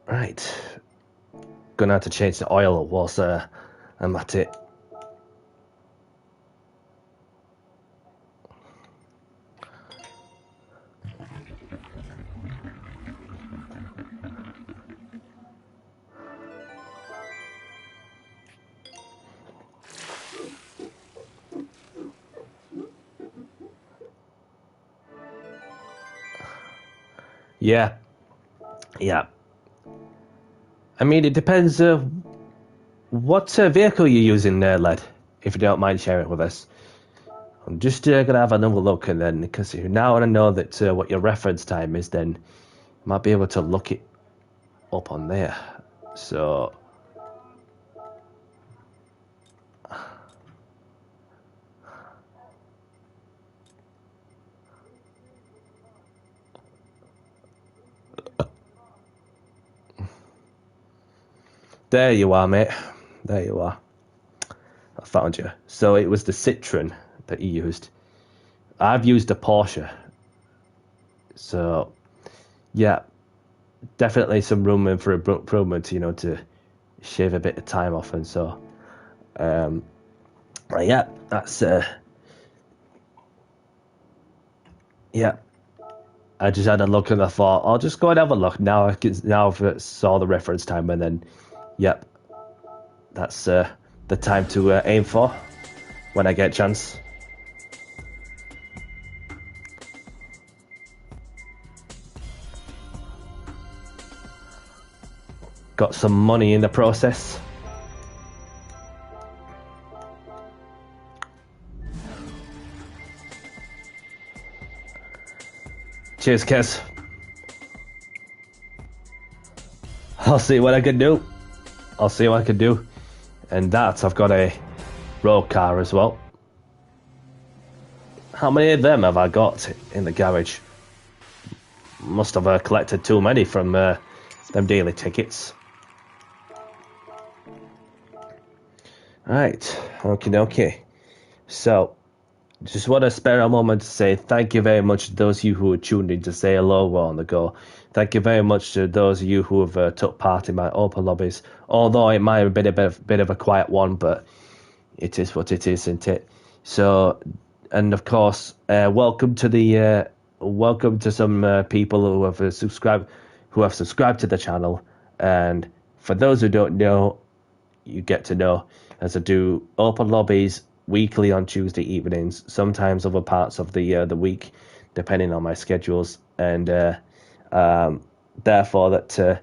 Right. Gonna have to change the oil whilst I'm at it. Yeah. I mean, it depends what vehicle you're using there, lad, if you don't mind sharing it with us. I'm just going to have another look, and then, because now I know that what your reference time is, then I might be able to look it up on there. So... There you are, mate. There you are. I found you. So it was the Citroen that you used. I've used a Porsche. So, yeah, definitely some room for improvement, to shave a bit of time off. And so, yeah, that's, yeah. I just had a look and I thought, I'll just go and have a look. Now I saw the reference time, and then, yep, that's the time to aim for when I get a chance. Got some money in the process. Cheers, Kes. I'll see what I can do. I'll see what I can do. And that, I've got a road car as well. How many of them have I got in the garage? Must have collected too many from them daily tickets. Right, okay. So, just want to spare a moment to say thank you very much to those of you who are tuned in to say hello while on the go. Thank you very much to those of you who have took part in my open lobbies. Although it might have been a bit of a quiet one, but it is what it is, isn't it? So, and of course, welcome to some people who have subscribed to the channel. And for those who don't know, you get to know, as I do open lobbies weekly on Tuesday evenings, sometimes other parts of the week, depending on my schedules, and therefore that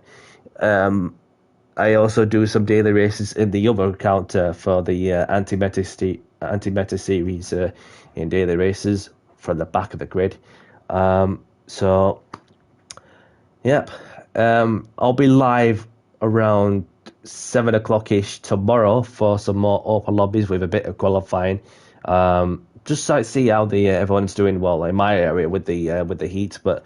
I also do some daily races in the other account for the anti-meta series in daily races from the back of the grid. So, yep, I'll be live around 7 o'clock-ish tomorrow for some more open lobbies with a bit of qualifying. Just to see how everyone's doing well in my area with the heat, but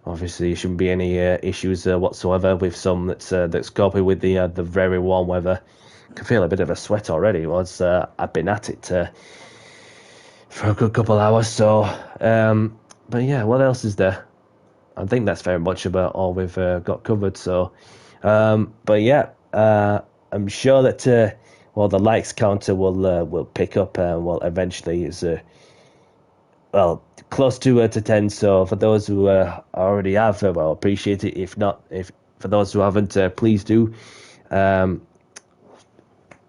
obviously there shouldn't be any issues whatsoever with some that's coping with the very warm weather. I can feel a bit of a sweat already. I've been at it for a good couple hours. So, but yeah, what else is there? I think that's very much about all we've got covered. So, but yeah, I'm sure that the likes counter will pick up and will eventually is close to 10. So for those who already have, appreciate it. If not, for those who haven't, please do.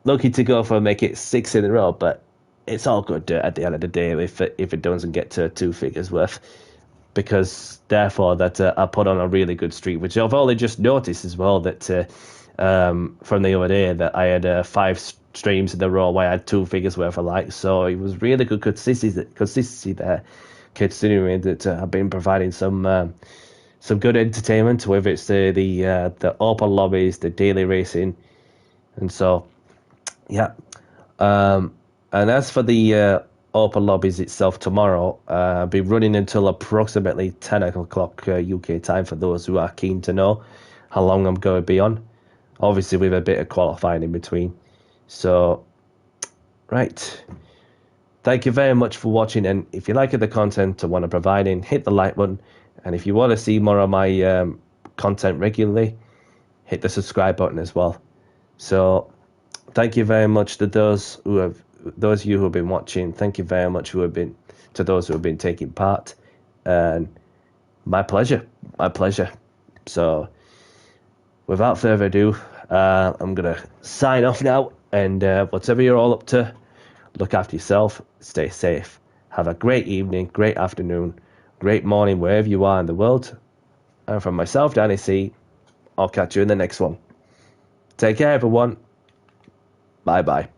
Lucky to go for make it 6 in a row, but it's all good at the end of the day if it doesn't get to 2 figures worth, because therefore that I put on a really good streak, which I've only just noticed as well that from the other day that I had 5 streams in a row where I had 2 figures worth of likes, so it was really good consistency there, considering that I've been providing some good entertainment, whether it's the open lobbies, the daily racing, and so yeah. And as for the open lobbies itself tomorrow, I'll be running until approximately 10 o'clock UK time for those who are keen to know how long I'm going to be on. Obviously with a bit of qualifying in between. So, right. Thank you very much for watching, and if you like the content I want to provide, hit the like button, and if you want to see more of my content regularly, hit the subscribe button as well. So, thank you very much to those of you who have been watching. Thank you very much to those who have been taking part, and my pleasure. So, without further ado, I'm gonna sign off now. And whatever you're all up to, look after yourself. Stay safe. Have a great evening, great afternoon, great morning, wherever you are in the world. And from myself, Danny C, I'll catch you in the next one. Take care, everyone. Bye-bye.